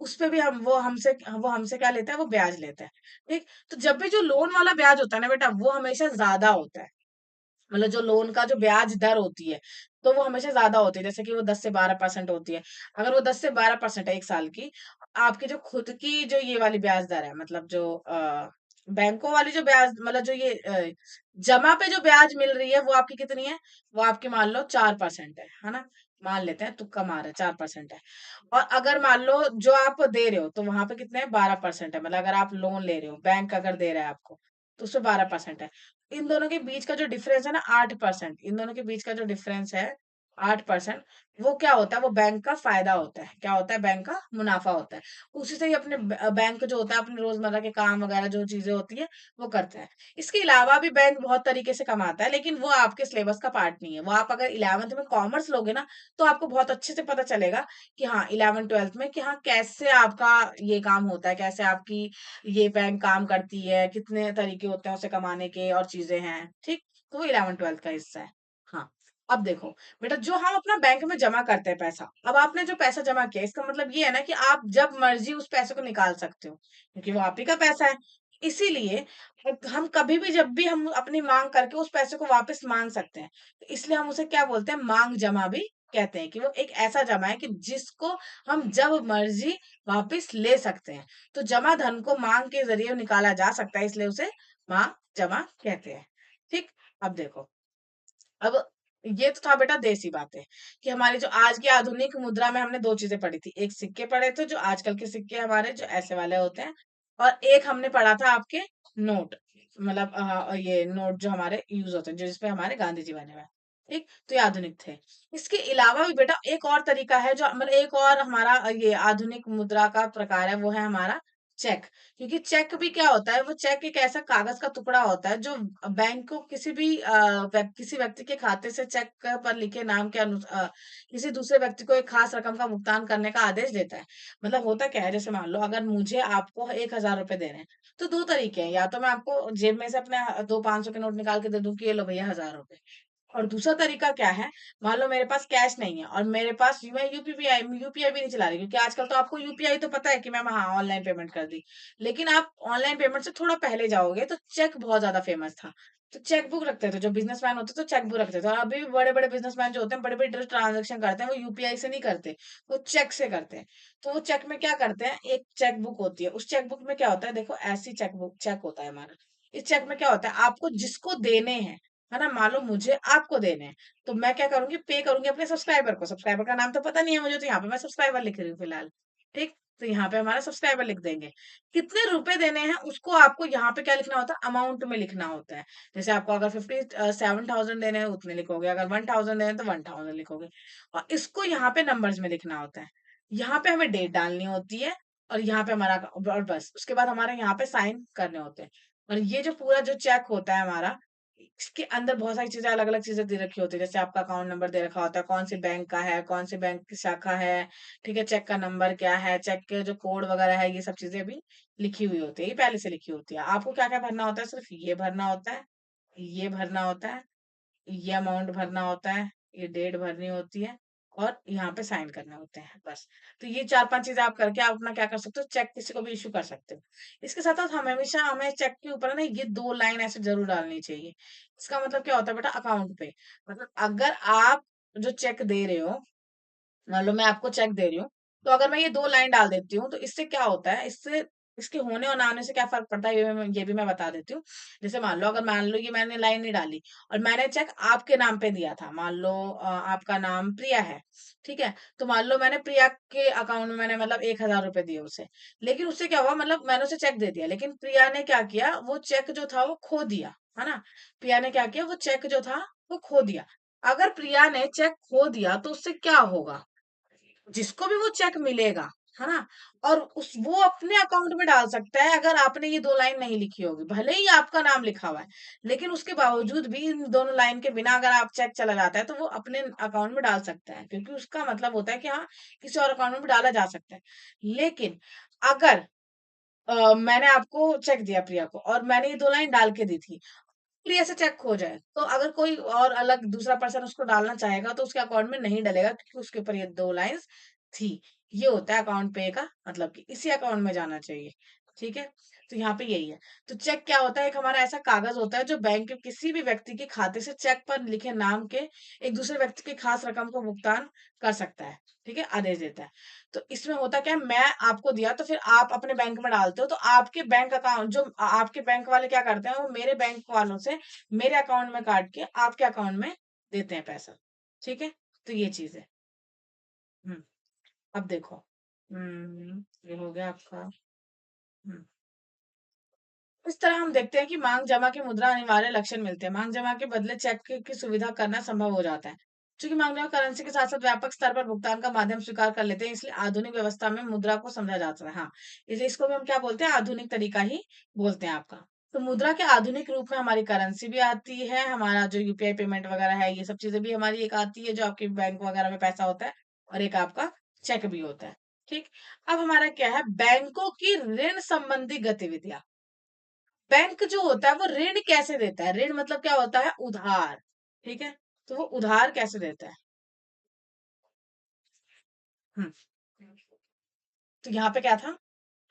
उस पे भी वो हमसे क्या लेता है, वो ब्याज लेता है। ठीक। तो जब भी जो लोन वाला ब्याज होता है ना बेटा, वो हमेशा ज्यादा होता है। मतलब जो लोन का जो ब्याज दर होती है, तो वो हमेशा ज्यादा होती है, जैसे कि वो 10 से 12% होती है। अगर वो 10 से 12% है एक साल की, आपकी जो खुद की जो ये वाली ब्याज दर है, मतलब जो बैंकों वाली जो ब्याज, मतलब जो ये जमा पे जो ब्याज मिल रही है वो आपकी कितनी है, वो आपकी मान लो 4% है ना। मान लेते हैं, तुक्का मार है, 4% है। और अगर मान लो जो आप दे रहे हो तो वहां पे कितने 12% है, मतलब अगर आप लोन ले रहे हो, बैंक अगर दे रहा है आपको तो उसमें 12% है। इन दोनों के बीच का जो डिफरेंस है ना 8%, इन दोनों के बीच का जो डिफरेंस है 8%, वो क्या होता है, वो बैंक का फायदा होता है। क्या होता है? बैंक का मुनाफा होता है। उसी से ही अपने बैंक जो होता है अपने रोजमर्रा के काम वगैरह जो चीजें होती है वो करता है। इसके अलावा भी बैंक बहुत तरीके से कमाता है, लेकिन वो आपके सिलेबस का पार्ट नहीं है। वो आप अगर 11th में कॉमर्स लोगे ना, तो आपको बहुत अच्छे से पता चलेगा कि हाँ 11th 12th में कि हाँ कैसे आपका ये काम होता है, कैसे आपकी ये बैंक काम करती है, कितने तरीके होते हैं उसे कमाने के और चीजें हैं। ठीक, तो वो 11th 12th का हिस्सा है। हाँ, अब देखो बेटा, जो हम अपना बैंक में जमा करते हैं पैसा, अब आपने जो पैसा जमा किया इसका मतलब ये है ना कि आप जब मर्जी उस पैसे को निकाल सकते हो, क्योंकि वो आप ही का पैसा है। इसीलिए हम कभी भी जब भी हम अपनी मांग करके उस पैसे को वापस मांग सकते हैं। तो इसलिए हम उसे क्या बोलते हैं, मांग जमा भी कहते हैं, कि वो एक ऐसा जमा है कि जिसको हम जब मर्जी वापस ले सकते हैं। तो जमा धन को मांग के जरिए निकाला जा सकता है, इसलिए उसे मांग जमा कहते हैं। ठीक, अब देखो, अब ये तो था बेटा देसी बातें, कि हमारी जो आज की आधुनिक मुद्रा में हमने दो चीजें पढ़ी थी। एक सिक्के पढ़े थे जो आजकल के सिक्के हमारे जो ऐसे वाले होते हैं, और एक हमने पढ़ा था आपके नोट, मतलब ये नोट जो हमारे यूज होते हैं, जो जिसपे हमारे गांधी जी बने हुए हैं। ठीक, तो ये आधुनिक थे। इसके अलावा भी बेटा एक और तरीका है, जो मतलब एक और हमारा ये आधुनिक मुद्रा का प्रकार है, वो है हमारा चेक। क्योंकि चेक भी क्या होता है, वो चेक एक ऐसा कागज का टुकड़ा होता है जो बैंक को किसी भी किसी व्यक्ति के खाते से चेक पर लिखे नाम के किसी दूसरे व्यक्ति को एक खास रकम का भुगतान करने का आदेश देता है। मतलब होता क्या है, जैसे मान लो अगर मुझे आपको 1,000 रुपए देने हैं, तो दो तरीके हैं, या तो मैं आपको जेब में से अपने दो 500 के नोट निकाल के दे दूं कि ये लो भैया 1,000 रुपए, और दूसरा तरीका क्या है, मान लो मेरे पास कैश नहीं है और मेरे पास मैं यूपीआई यूपीआई भी नहीं चला रही, क्योंकि आजकल तो आपको यूपीआई तो पता है कि मैम हाँ ऑनलाइन पेमेंट कर दी। लेकिन आप ऑनलाइन पेमेंट से थोड़ा पहले जाओगे तो चेक बहुत ज्यादा फेमस था। तो चेक बुक रखते थे जो बिजनेसमैन होते थे, तो चेक बुक रखते थे। और अभी भी बड़े बड़े बिजनेसमैन जो होते हैं, बड़े बड़े ट्रांजेक्शन करते हैं, वो यूपीआई से नहीं करते, वो चेक से करते हैं। तो वो चेक में क्या करते हैं, एक चेक बुक होती है, उस चेक बुक में क्या होता है, देखो ऐसी चेक बुक चेक होता है हमारा। इस चेक में क्या होता है, आपको जिसको देने हैं, है ना, मान लो मुझे आपको देने हैं, तो मैं क्या करूंगी, पे करूंगी अपने सब्सक्राइबर को। सब्सक्राइबर का नाम तो पता नहीं है मुझे, तो यहाँ पे मैं सब्सक्राइबर लिख रही हूँ फिलहाल। ठीक, तो यहाँ पे हमारा सब्सक्राइबर लिख देंगे। कितने रुपए देने हैं उसको आपको यहाँ पे क्या लिखना होता है, अमाउंट में लिखना होता है। जैसे आपको अगर 57,000 देने हैं उतने लिखोगे, अगर 1,000 देने हैं तो 1,000 लिखोगे, और इसको यहाँ पे नंबर्स में लिखना होता है। यहाँ पे हमें डेट डालनी होती है, और यहाँ पे हमारा, और बस उसके बाद हमारे यहाँ पे साइन करने होते हैं। और ये जो पूरा जो चेक होता है हमारा, इसके अंदर बहुत सारी चीजें, अलग अलग चीजें दे रखी होती है। जैसे आपका अकाउंट नंबर दे रखा होता है, कौन से बैंक का है, कौन से बैंक की शाखा है, ठीक है, चेक का नंबर क्या है, चेक के जो कोड वगैरह है, ये सब चीजें भी लिखी हुई होती है, ये पहले से लिखी होती है। आपको क्या क्या भरना होता है, सिर्फ ये भरना होता है, ये भरना होता है, ये अमाउंट भरना होता है, ये डेट भरनी होती है, और यहाँ पे साइन करने होते हैं, बस। तो ये 4-5 चीजें आप करके आप अपना क्या कर सकते हो, चेक किसी को भी इशू कर सकते हो। इसके साथ साथ हम हमेशा हमें चेक के ऊपर ना ये 2 लाइन ऐसे जरूर डालनी चाहिए। इसका मतलब क्या होता है बेटा, अकाउंट पे, मतलब अगर आप जो चेक दे रहे हो, मान लो मैं आपको चेक दे रही हूँ, तो अगर मैं ये 2 लाइन डाल देती हूँ, तो इससे क्या होता है, इससे इसके होने और ना होने से क्या फर्क पड़ता है, ये भी मैं बता देती हूँ। जैसे मान लो, अगर मान लो कि मैंने लाइन नहीं डाली और मैंने चेक आपके नाम पे दिया था, मान लो आपका नाम प्रिया है, ठीक है, तो मान लो मैंने प्रिया के अकाउंट में मैंने मतलब 1,000 रुपए दिए उसे। लेकिन उससे क्या हुआ, मतलब मैंने उसे चेक दे दिया, लेकिन प्रिया ने क्या किया, वो चेक जो था वो खो दिया, है ना। प्रिया ने क्या किया, वो चेक जो था वो खो दिया। अगर प्रिया ने चेक खो दिया तो उससे क्या होगा, जिसको भी वो चेक मिलेगा, है ना, और उस वो अपने अकाउंट में डाल सकता है, अगर आपने ये 2 लाइन नहीं लिखी होगी, भले ही आपका नाम लिखा हुआ है, लेकिन उसके बावजूद भी इन दोनों लाइन के बिना अगर आप चेक चला जाता है, तो वो अपने अकाउंट में डाल सकता है, क्योंकि उसका मतलब होता है कि हाँ किसी और अकाउंट में भी डाला जा सकता है। लेकिन अगर मैंने आपको चेक दिया प्रिया को, और मैंने ये 2 लाइन डाल के दी थी, प्रिया से चेक खो जाए, तो अगर कोई और अलग दूसरा पर्सन उसको डालना चाहेगा, तो उसके अकाउंट में नहीं डलेगा, क्योंकि उसके ऊपर ये 2 लाइंस थी। ये होता है अकाउंट पे का मतलब, कि इसी अकाउंट में जाना चाहिए। ठीक है, तो यहाँ पे यही है। तो चेक क्या होता है, एक हमारा ऐसा कागज होता है जो बैंक के किसी भी व्यक्ति के खाते से चेक पर लिखे नाम के एक दूसरे व्यक्ति की खास रकम को भुगतान कर सकता है। ठीक है, आदेश देता है। तो इसमें होता क्या है, मैं आपको दिया तो फिर आप अपने बैंक में डालते हो, तो आपके बैंक अकाउंट जो आपके बैंक वाले क्या करते हैं, वो मेरे बैंक वालों से मेरे अकाउंट में काट के आपके अकाउंट में देते हैं पैसा। ठीक है, तो ये चीज है। हम्म, अब देखो, ये हो गया आपका। हम्म, इस तरह हम देखते हैं कि मांग जमा की मुद्रा अनिवार्य लक्षण मिलते हैं। मांग जमा के बदले चेक की सुविधा करना संभव हो जाता है। चूंकि मांग जमा करेंसी के साथ साथ व्यापक स्तर पर भुगतान का माध्यम स्वीकार कर लेते हैं, इसलिए आधुनिक व्यवस्था में मुद्रा को समझा जाता है। हाँ, इसलिए इसको भी हम क्या बोलते हैं, आधुनिक तरीका ही बोलते हैं आपका। तो मुद्रा के आधुनिक रूप में हमारी करेंसी भी आती है, हमारा जो यूपीआई पेमेंट वगैरह है, ये सब चीजें भी हमारी एक आती है, जो आपके बैंक वगैरह में पैसा होता है, और एक आपका चेक भी होता है। ठीक। अब हमारा क्या है, बैंकों की ऋण संबंधी गतिविधियां। बैंक जो होता है वो ऋण कैसे देता है, ऋण मतलब क्या होता है, उधार। ठीक है, तो वो उधार कैसे देता है। हम्म तो यहाँ पे क्या था।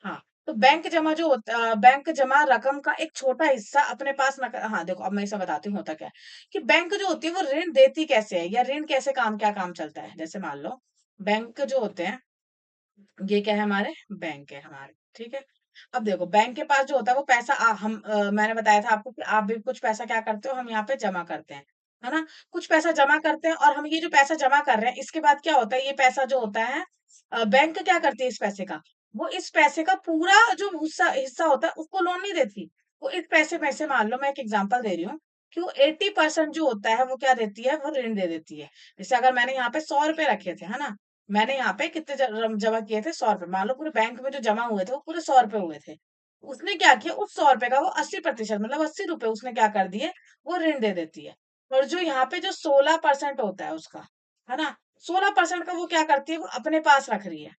हाँ, तो बैंक जमा जो होता बैंक जमा रकम का एक छोटा हिस्सा अपने पास न हाँ देखो, अब मैं इसे बताती हूँ होता क्या है, कि बैंक जो होती है वो ऋण देती कैसे है, या ऋण कैसे काम क्या काम चलता है। जैसे मान लो, बैंक जो होते हैं, ये क्या है, हमारे बैंक है हमारे। ठीक है, अब देखो बैंक के पास जो होता है वो पैसा मैंने बताया था आपको कि आप भी कुछ पैसा क्या करते हो, हम यहाँ पे जमा करते हैं, है ना। कुछ पैसा जमा करते हैं, और हम ये जो पैसा जमा कर रहे हैं, इसके बाद क्या होता है, ये पैसा जो होता है, बैंक क्या करती है इस पैसे का, वो इस पैसे का पूरा जो हिस्सा हिस्सा होता है उसको लोन नहीं देती। वो इस पैसे में से, मान लो मैं एक एग्जांपल दे रही हूँ, कि वो 80% जो होता है वो क्या देती है, वो ऋण दे देती है। जैसे अगर मैंने यहाँ पे 100 रुपए रखे थे, है ना, मैंने यहाँ पे कितने जमा किए थे, 100 रुपए, मान लो पूरे बैंक में जो जमा हुए थे वो पूरे 100 रुपए हुए थे। उसने क्या किया, उस 100 रुपए का वो 80%, मतलब 80 रुपए उसने क्या कर दिए, वो ऋण दे देती है। और जो यहाँ पे जो 16% होता है उसका, है ना, 16% का वो क्या करती है, वो अपने पास रख रही है।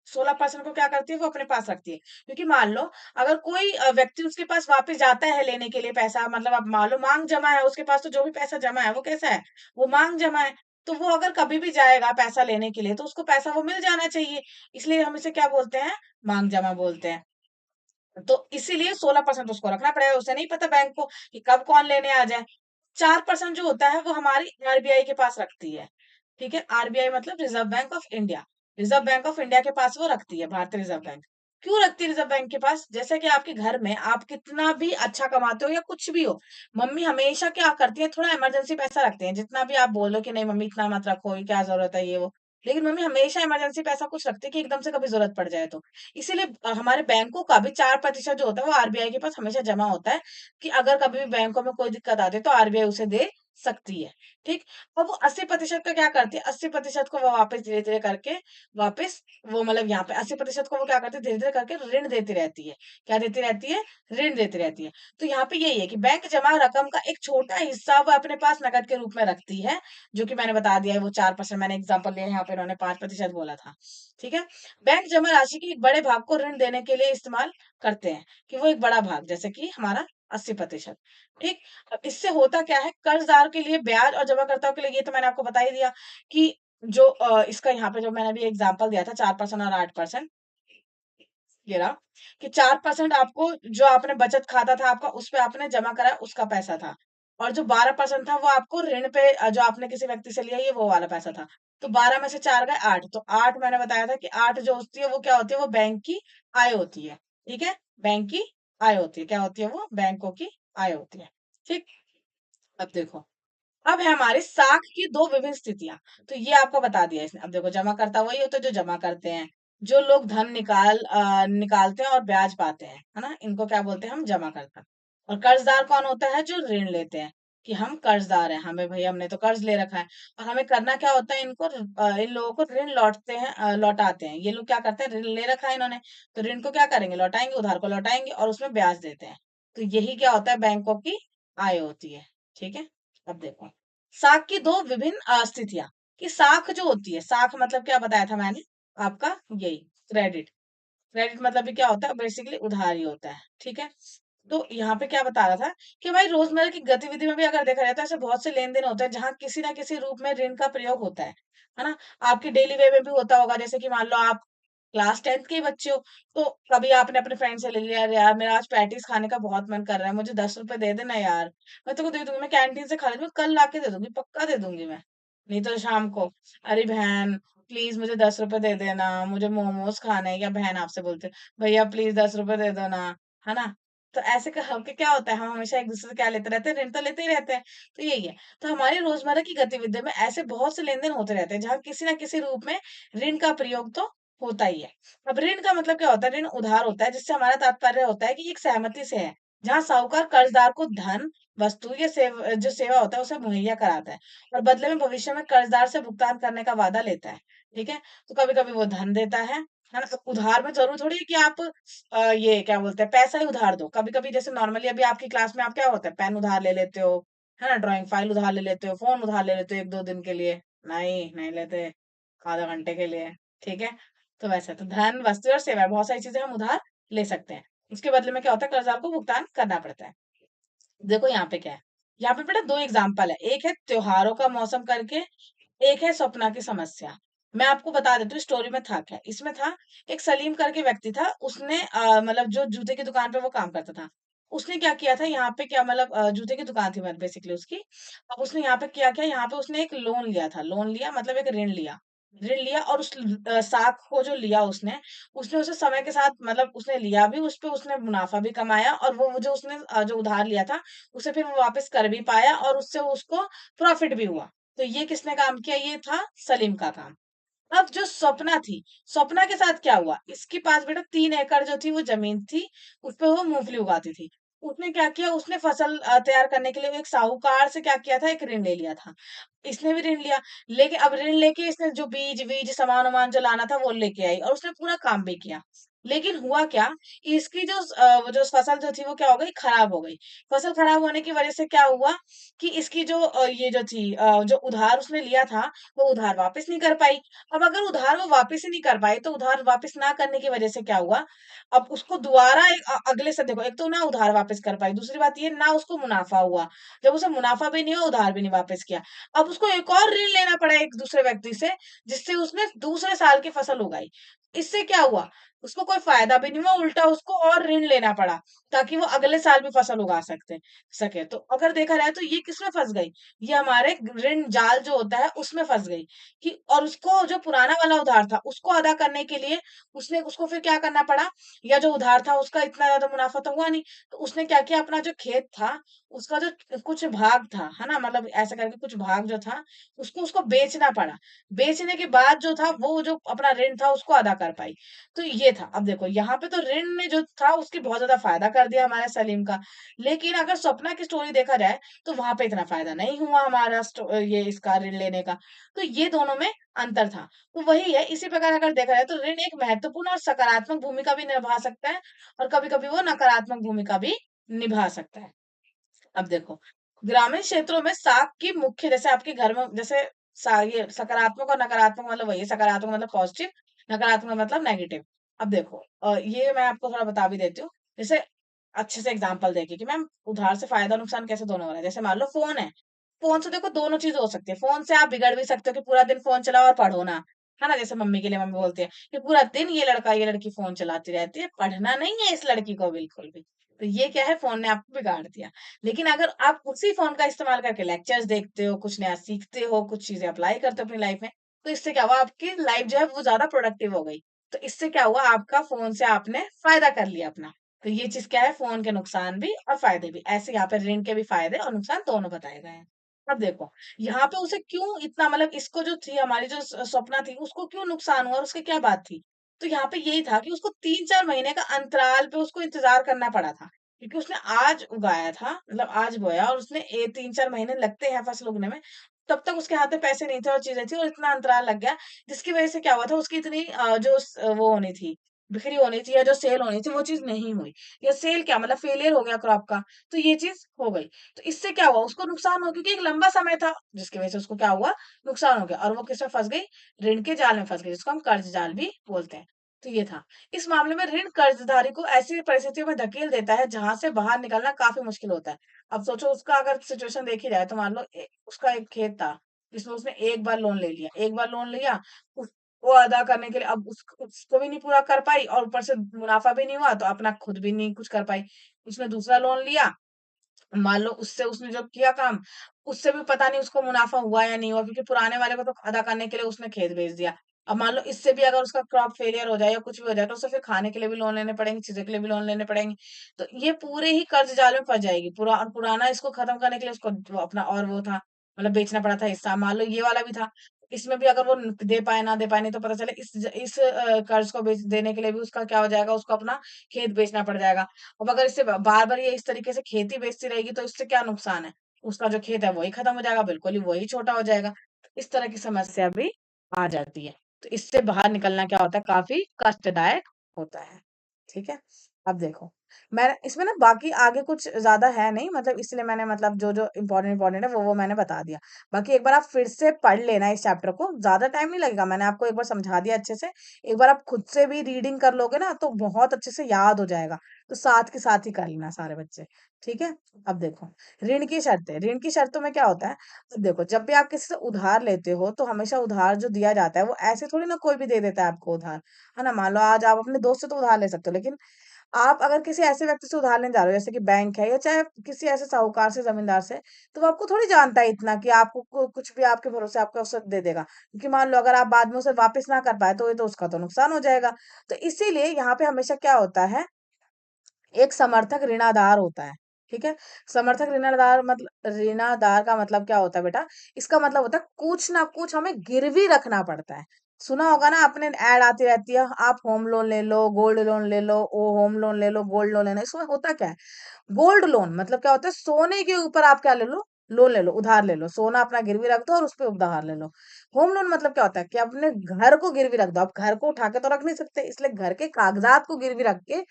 16% को क्या करती है, वो अपने पास रखती है। क्योंकि मान लो, अगर कोई व्यक्ति उसके पास वापस जाता है लेने के लिए पैसा, मतलब अब मान लो मांग जमा है उसके पास, तो जो भी पैसा जमा है वो कैसा है, वो मांग जमा है। तो वो अगर कभी भी जाएगा पैसा लेने के लिए, तो उसको पैसा वो मिल जाना चाहिए। इसलिए हम इसे क्या बोलते हैं, मांग जमा बोलते हैं। तो इसीलिए 16% उसको रखना पड़ेगा, उसे नहीं पता बैंक को कि कब कौन लेने आ जाए। 4% जो होता है वो हमारी आरबीआई के पास रखती है। ठीक है, आरबीआई मतलब reserve bank of India. Reserve bank of India के पास वो रखती है, भारतीय रिजर्व बैंक। क्यों रखती है रिजर्व बैंक के पास, जैसे कि आपके घर में आप कितना भी अच्छा कमाते हो या कुछ भी हो, मम्मी हमेशा क्या करती है, थोड़ा इमरजेंसी पैसा रखते हैं। जितना भी आप बोलो कि नहीं मम्मी इतना मत रखो, ये क्या जरूरत है, ये वो, लेकिन मम्मी हमेशा इमरजेंसी पैसा कुछ रखती है, कि एकदम से कभी जरूरत पड़ जाए तो। इसीलिए हमारे बैंकों का भी 4% जो होता है वो आरबीआई के पास हमेशा जमा होता है, कि अगर कभी भी बैंकों में कोई दिक्कत आती है तो आरबीआई उसे दे सकती है। ठीक। अब वो 80% का क्या करती है, 80% को वो वापस धीरे धीरे करके, वापस, वो मतलब यहाँ पे 80% को वो क्या करती है, धीरे धीरे करके ऋण देती रहती है। क्या देती रहती है, ऋण देती रहती है। तो यहाँ पे यही है कि बैंक जमा रकम का एक छोटा हिस्सा वो अपने पास नकद के रूप में रखती है, जो कि मैंने बता दिया है वो 4%, मैंने एग्जाम्पल लिया है, यहाँ पे उन्होंने 5% बोला था। ठीक है, बैंक जमा राशि के एक बड़े भाग को ऋण देने के लिए इस्तेमाल करते हैं, कि वो एक बड़ा भाग, जैसे कि हमारा 80%। ठीक। अब इससे होता क्या है, कर्जदार के लिए ब्याज और जमाकर्ताओं के लिए, ये तो मैंने आपको बता ही दिया, कि जो इसका यहाँ पे जो मैंने अभी एग्जांपल दिया था, 4% और 8%, ये रहा, कि 4% आपको, जो आपने बचत खाता था आपका, उस पे आपने जमा करा, उसका पैसा था। और जो 12% था वो आपको ऋण पे, जो आपने किसी व्यक्ति से लिया, ये वो वाला पैसा था। तो 12 में से 4 गए 8, तो 8 मैंने बताया था कि 8 जो होती है वो क्या होती है, वो बैंक की आय होती है। ठीक है, बैंक की आय होती है, क्या होती है, वो बैंकों की आय होती है। ठीक। अब देखो, अब है हमारे साख की दो विभिन्न स्थितियां। तो ये आपको बता दिया इसने। अब देखो, जमा करता वही होता है जो जमा करते हैं। जो लोग धन निकालते हैं और ब्याज पाते हैं, है ना, इनको क्या बोलते हैं, हम जमा करता। और कर्जदार कौन होता है, जो ऋण लेते हैं, कि हम कर्जदार हैं, हमें भैया हमने तो कर्ज ले रखा है, और हमें करना क्या होता है, इनको इन लोगों को ऋण लौटते हैं, लौटाते हैं। ये लोग क्या करते हैं, ऋण ले रखा है इन्होंने, तो ऋण को क्या करेंगे, लौटाएंगे, उधार को लौटाएंगे, और उसमें ब्याज देते हैं। तो यही क्या होता है, बैंकों की आय होती है। ठीक है। अब देखो, साख की दो विभिन्न स्थितियां, कि साख जो होती है, साख मतलब क्या बताया था मैंने आपका, यही क्रेडिट। क्रेडिट मतलब भी क्या होता है, बेसिकली उधार ही होता है। ठीक है, तो यहाँ पे क्या बता रहा था, कि भाई रोजमर्रा की गतिविधि में भी अगर देखा जाए तो ऐसे बहुत से लेन देन होते हैं जहाँ किसी ना किसी रूप में ऋण का प्रयोग होता है ना। आपकी डेली वे में भी होता होगा, जैसे कि मान लो आप क्लास 10th के ही बच्चे हो, तो कभी आपने अपने फ्रेंड से ले लिया, "अरे यार मेरा आज पैटीज खाने का बहुत मन कर रहा है, मुझे 10 रुपए दे देना यार, मैं तेको दे दूंगी, मैं कैंटीन से खा लेती हूँ, कल लाके दे दूंगी, पक्का दे दूंगी मैं, नहीं तो शाम को, अरे बहन प्लीज मुझे 10 रुपए दे देना, मुझे मोमोज खाने हैं।" या बहन आपसे बोलते भैया प्लीज 10 रुपए दे दो ना, है ना। तो ऐसे के क्या होता है, हम हमेशा एक दूसरे से क्या लेते रहते हैं, ऋण तो लेते ही रहते हैं। तो यही है। तो हमारी रोजमर्रा की गतिविधियों में ऐसे बहुत से लेन देन होते रहते हैं जहाँ किसी ना किसी रूप में ऋण का प्रयोग तो होता ही है। अब ऋण का मतलब क्या होता है? ऋण उधार होता है जिससे हमारा तात्पर्य होता है कि एक सहमति से है, जहाँ साहूकार कर्जदार को धन, वस्तु या जो सेवा होता है उसे मुहैया कराता है और बदले में भविष्य में कर्जदार से भुगतान करने का वादा लेता है। ठीक है? तो कभी-कभी वो धन देता है ना? अब उधार में ज़रूरी थोड़ी है कि आप ये क्या बोलते हैं पैसा ही उधार दो। कभी-कभी जैसे नॉर्मली अभी आपकी क्लास में आप क्या होता है पेन उधार ले लेते हो, है ना? ड्राइंग फाइल उधार ले लेते हो, फ़ोन उधार ले लेते हो 1-2 दिन के लिए। नहीं, नहीं लेते, आधा घंटे के लिए। ठीक है? तो वैसे तो धन, वस्तु और सेवाएँ बहुत सारी चीज़ें हम उधार ले सकते हैं। उसके बदले में क्या होता है कर्ज़दार को भुगतान करना पड़ता है। देखो यहाँ पे क्या है, यहाँ पे बेटा 2 एग्ज़ाम्पल है। एक है त्योहारों का मौसम करके, एक है स्वप्ना की समस्या। मैं आपको बता देती हूँ स्टोरी में था क्या। इसमें था एक सलीम करके व्यक्ति था, उसने मतलब जो जूते की दुकान पे वो काम करता था। उसने क्या किया था यहाँ पे क्या मतलब जूते की दुकान थी मतलब बेसिकली उसकी। अब उसने यहाँ पे क्या किया, यहाँ पे उसने एक लोन लिया था। लोन लिया मतलब एक ऋण लिया। ऋण लिया और उस साख को जो लिया उसने, उसने उसे समय के साथ मतलब उसने लिया भी, उसपे उसने मुनाफ़ा भी कमाया और वो जो उसने जो उधार लिया था, उसे फिर वो वापस कर भी पाया और उससे उसको प्रॉफ़िट भी हुआ। तो ये किसने काम किया? ये था सलीम का काम। अब जो स्वप्ना थी, स्वप्ना के साथ क्या हुआ? इसके पास बेटा 3 एकड़ जो थी वो ज़मीन थी, उसपे वो मूँगफली उगाती थी। उसने क्या किया, उसने फसल तैयार करने के लिए वो एक साहूकार से क्या किया था, एक ऋण ले लिया था। इसने भी ऋण लिया, लेकिन अब ऋण लेके इसने जो बीज-वीज, सामान-वामान जो लाना था वो लेके आई और उसने पूरा काम भी किया। लेकिन हुआ क्या, इसकी वो जो फसल जो थी वो क्या हो गई, खराब हो गई। फसल खराब होने की वज़ह से क्या हुआ कि इसकी जो ये जो थी जो उधार उसने लिया था, वो उधार वापस नहीं कर पाई। अब अगर उधार वो वापस ही नहीं कर पाई, तो उधार वापस ना करने की वजह से क्या हुआ, अब उसको दोबारा अगले से देखो, एक तो ना उधार वापस कर पाई, दूसरी बात ये ना उसको मुनाफ़ा हुआ। जब उसे मुनाफ़ा भी नहीं हुआ, उधार भी नहीं वापस किया। अब उसको एक और ऋण लेना पड़ा एक दूसरे व्यक्ति से, जिससे उसने दूसरे साल की फसल उगाई। इससे क्या हुआ, उसको कोई फ़ायदा भी नहीं हुआ, उल्टा उसको और ऋण लेना पड़ा, ताकि वो अगले साल भी फसल उगा सके। तो अगर देखा जाए तो ये किसमें फँस गई, ये हमारे ऋण जाल जो होता है, उसमें फँस गई। कि और उसको जो पुराना वाला उधार था, उसको अदा करने के लिए उसने उसको फिर क्या करना पड़ा, या जो उधार था उसका इतना ज़्यादा मुनाफ़ा तो हुआ नहीं, तो उसने क्या किया अपना जो खेत था, उसका जो कुछ भाग था, है ना? मतलब ऐसा करके कुछ भाग जो था, उसको उसको बेचना पड़ा। बेचने के बाद जो था, वो जो अपना ऋण था उसको अदा कर पाई। तो ये था। अब देखो यहाँ पे तो ऋण ने जो था उसकी बहुत ज़्यादा फ़ायदा कर दिया हमारे सलीम का। लेकिन अगर स्वप्ना की स्टोरी देखा जाए, तो वहाँ पे इतना फ़ायदा नहीं हुआ हमारा ये इसका ऋण लेने का। तो ये दोनों में अंतर था। तो वही है, इसी प्रकार अगर देखा जाए तो ऋण एक महत्वपूर्ण और सकारात्मक भूमिका भी निभा सकता है और कभी-कभी वो नकारात्मक भूमिका भी निभा सकता है। अब देखो, ग्रामीण क्षेत्रों में साख की मुख्य जैसे आपके घर में जैसे ये सकारात्मक और नकारात्मक मतलब वही है, सकारात्मक मतलब पॉजिटिव, नकारात्मक मतलब नेगेटिव। अब देखो ये मैं आपको थोड़ा बता भी देती हूँ। जैसे अच्छे से एग्जांपल देके कि मैम उधार से फायदा नुकसान कैसे दोनों हो रहा है। जैसे मान लो फ़ोन है, फ़ोन से देखो दोनों चीज़ हो सकती है। फ़ोन से आप बिगड़ भी सकते हो कि पूरा दिन फ़ोन चलाओ और पढ़ो ना, है ना? जैसे मम्मी के लिए मम्मी बोलती है कि पूरा दिन ये लड़का, ये लड़की फ़ोन चलाती रहती है, पढ़ना नहीं है इस लड़की को बिल्कुल भी। तो ये क्या है फ़ोन ने आपको बिगाड़ दिया। लेकिन अगर आप उसी फ़ोन का इस्तेमाल करके लेक्चर्स देखते हो, कुछ नया सीखते हो, कुछ चीज़ें अप्लाई करते हो अपनी लाइफ़ में, तो इससे क्या हुआ आपकी लाइफ़ जो है वो ज़्यादा प्रोडक्टिव हो गई। तो इससे क्या हुआ आपका फ़ोन से आपने फ़ायदा कर लिया अपना। तो ये चीज़ क्या है फ़ोन के नुकसान भी और फ़ायदे भी। ऐसे यहाँ पे ऋण के भी फ़ायदे और नुकसान दोनों बताए गए हैं। अब देखो, यहाँ पे उसे क्यों इतना मतलब इसको जो थी हमारी जो स्वप्ना थी उसको क्यों नुकसान हुआ और उसकी क्या बात थी? तो यहाँ पे यही था कि उसको 3-4 महीने का अंतराल पे उसको इंतज़ार करना पड़ा था। क्योंकि उसने आज उगाया था, मतलब आज बोया और उसने 3-4 महीने लगते हैं फसल उगने में, तब तक उसके हाथ में पैसे नहीं थे और चीज़ें थी और इतना अंतराल लग गया, जिसकी वज़ह से क्या हुआ था उसकी इतनी वो होनी थी, बिक्री होनी थी या जो सेल होनी थी वो चीज़ नहीं हुई। या सेल क्या मतलब फेलियर हो गया क्रॉप का, तो ये चीज़ हो गई। तो इससे क्या हुआ उसको नुकसान हुआ क्योंकि एक लंबा समय था, जिसकी वज़ह से उसको क्या हुआ नुकसान हो गया और वो किसमें फँस गई, ऋण के जाल में फँस गई, जिसको हम कर्ज़ जाल भी बोलते हैं। तो ये था। इस मामले में ऋण कर्जदारी को ऐसी परिस्थितियों में धकेल देता है जहां से बाहर निकलना काफी मुश्किल होता है। अब सोचो उसका अगर सिचुएशन देखी जाए तो मान लो उसका एक खेत था जिसमें उसने एक बार लोन ले लिया, एक बार लोन लिया, वो अदा करने के लिए अब उसको भी नहीं पूरा कर पाई और ऊपर से मुनाफा भी नहीं हुआ तो अपना खुद भी नहीं कुछ कर पाई। उसने दूसरा लोन लिया, मान लो उससे उसने जो किया काम, उससे भी पता नहीं उसको मुनाफ़ा हुआ या नहीं हुआ क्योंकि पुराने वाले को तो अदा करने के लिए उसने खेत बेच दिया। अब मान लो इससे भी अगर उसका क्रॉप फेलियर हो जाए या कुछ भी हो जाए तो उसे फिर खाने के लिए भी लोन लेने पड़ेंगे, चीज़ों के लिए भी लोन लेने पड़ेंगे। तो ये पूरे ही कर्ज़ जाल में फँस जाएगी। पुराना इसको खत्म करने के लिए उसको जो अपना और वो था, मतलब बेचना पड़ा था हिस्सा, मान लो ये वाला भी था। इसमें भी अगर वो दे पाए ना दे पाए, नहीं तो पता चले इस कर्ज को बेच देने के लिए भी उसका क्या हो जाएगा, उसको अपना खेत बेचना पड़ जाएगा। अब अगर इससे बार बार ये इस तरीके से खेती बेचती रहेगी तो इससे क्या नुकसान है, उसका जो खेत है वही खत्म हो जाएगा, बिल्कुल ही वही छोटा हो जाएगा। इस तरह की समस्या भी आ जाती है। तो इससे बाहर निकलना क्या होता है, काफी कष्टदायक होता है। ठीक है। अब देखो, मैं इसमें ना बाकी आगे कुछ ज्यादा है नहीं, मतलब इसलिए मैंने मतलब जो जो इम्पोर्टेंट इम्पोर्टेंट है वो मैंने बता दिया। बाकी एक बार आप फिर से पढ़ लेना इस चैप्टर को, ज्यादा टाइम नहीं लगेगा, मैंने आपको एक बार समझा दिया अच्छे से। एक बार आप खुद से भी रीडिंग कर लोगे ना तो बहुत अच्छे से याद हो जाएगा। तो साथ के साथ ही कर लेना सारे बच्चे। ठीक है। अब देखो, ऋण की शर्तें, ऋण की शर्तों में क्या होता है। अब देखो, जब भी आप किसी से उधार लेते हो तो हमेशा उधार जो दिया जाता है वो ऐसे थोड़ी ना कोई भी दे देता है आपको उधार। है ना, मान लो आज आप अपने दोस्त से तो उधार ले सकते हो, लेकिन आप अगर किसी ऐसे व्यक्ति से उधार लेने जा रहे हो, जैसे कि बैंक है या चाहे किसी ऐसे साहूकार से, जमींदार से, तो वो आपको थोड़ी जानता है इतना कि आपको कुछ भी आपके भरोसे आपको उसे दे देगा, क्योंकि मान लो अगर आप बाद में उसे वापस ना कर पाए तो ये तो उसका तो नुकसान हो जाएगा। तो इसीलिए यहाँ पे हमेशा क्या होता है, एक समर्थक ऋणाधार होता है। ठीक है। समर्थक ऋणाधार मतलब, ऋणाधार का मतलब क्या होता है बेटा, इसका मतलब होता है कुछ ना कुछ हमें गिरवी रखना पड़ता है। सुना होगा ना आपने, ऐड आती रहती है, आप होम लोन ले लो, गोल्ड लोन ले लो, ओ होम लोन ले लो, गोल्ड लोन लेना। इसमें होता क्या है, गोल्ड लोन मतलब क्या होता है, सोने के ऊपर आप क्या ले लो, लोन ले लो, उधार ले लो, सोना अपना गिरवी रख दो और उस पे उधार ले लो। होम लोन मतलब क्या होता है कि अपने घर को गिरवी रख दो, आप घर को उठा के तो रख नहीं सकते, इसलिए घर के कागजात को गिरवी रख के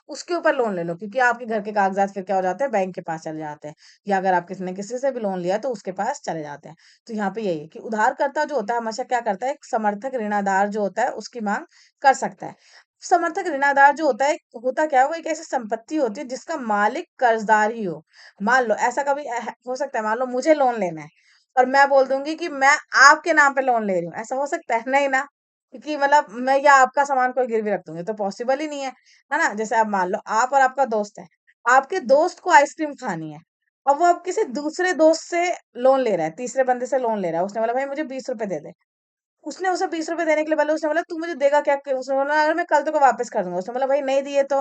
उसके ऊपर लोन ले लो, क्योंकि आपके घर के कागजात फिर क्या हो जाते हैं, बैंक के पास चले जाते हैं, या अगर आप किसी ने किसी से भी लोन लिया तो उसके पास चले जाते हैं। तो यहाँ पे यही है कि उधारकर्ता जो होता है हमेशा क्या करता है, एक समर्थक ऋणाधार जो होता है उसकी मांग कर सकता है। समर्थक ऋणाधार जो होता है, होता क्या है, वो एक ऐसी संपत्ति होती है जिसका मालिक कर्जदार ही हो। मान लो ऐसा कभी हो सकता है, मान लो मुझे लोन लेना है और मैं बोल दूंगी कि मैं आपके नाम पे लोन ले रही हूँ, ऐसा हो सकता है, नहीं ना, क्योंकि मतलब मैं या आपका सामान कोई गिरवी रख दूंगी तो पॉसिबल ही नहीं है। है ना, जैसे अब मान लो आप और आपका दोस्त है, आपके दोस्त को आइसक्रीम खानी है, अब वो अब किसी दूसरे दोस्त से लोन ले रहा है, तीसरे बंदे से लोन ले रहा है, उसने बोला भाई मुझे 20 रुपए दे दे। उसने उसे 20 रुपए देने के लिए बोला, उसने बोला तू मुझे देगा क्या, उसने बोला अगर मैं कल तेरे को वापस कर दूंगा, उसने बोला भाई नहीं दिए तो।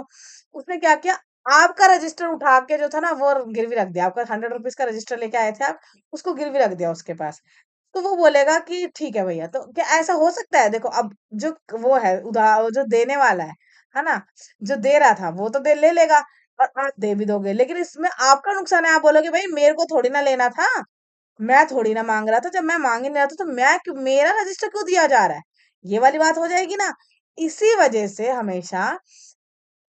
उसने क्या किया, आपका रजिस्टर उठा के जो था ना वो गिरवी रख दिया, आपका 100 रुपीज का रजिस्टर लेके आए थे आप, उसको गिरवी रख दिया उसके पास। तो वो बोलेगा कि ठीक है भैया, तो क्या ऐसा हो सकता है, देखो अब जो वो है उधार, जो देने वाला है ना, जो दे रहा था वो तो दे ले लेगा और आप दे भी दोगे, लेकिन इसमें आपका नुकसान है, आप बोलोगे भाई मेरे को थोड़ी ना लेना था, मैं थोड़ी ना मांग रहा था, जब मैं मांग ही नहीं रहा था तो मैं क्यों, मेरा रजिस्टर क्यों दिया जा रहा है, ये वाली बात हो जाएगी ना। इसी वजह से हमेशा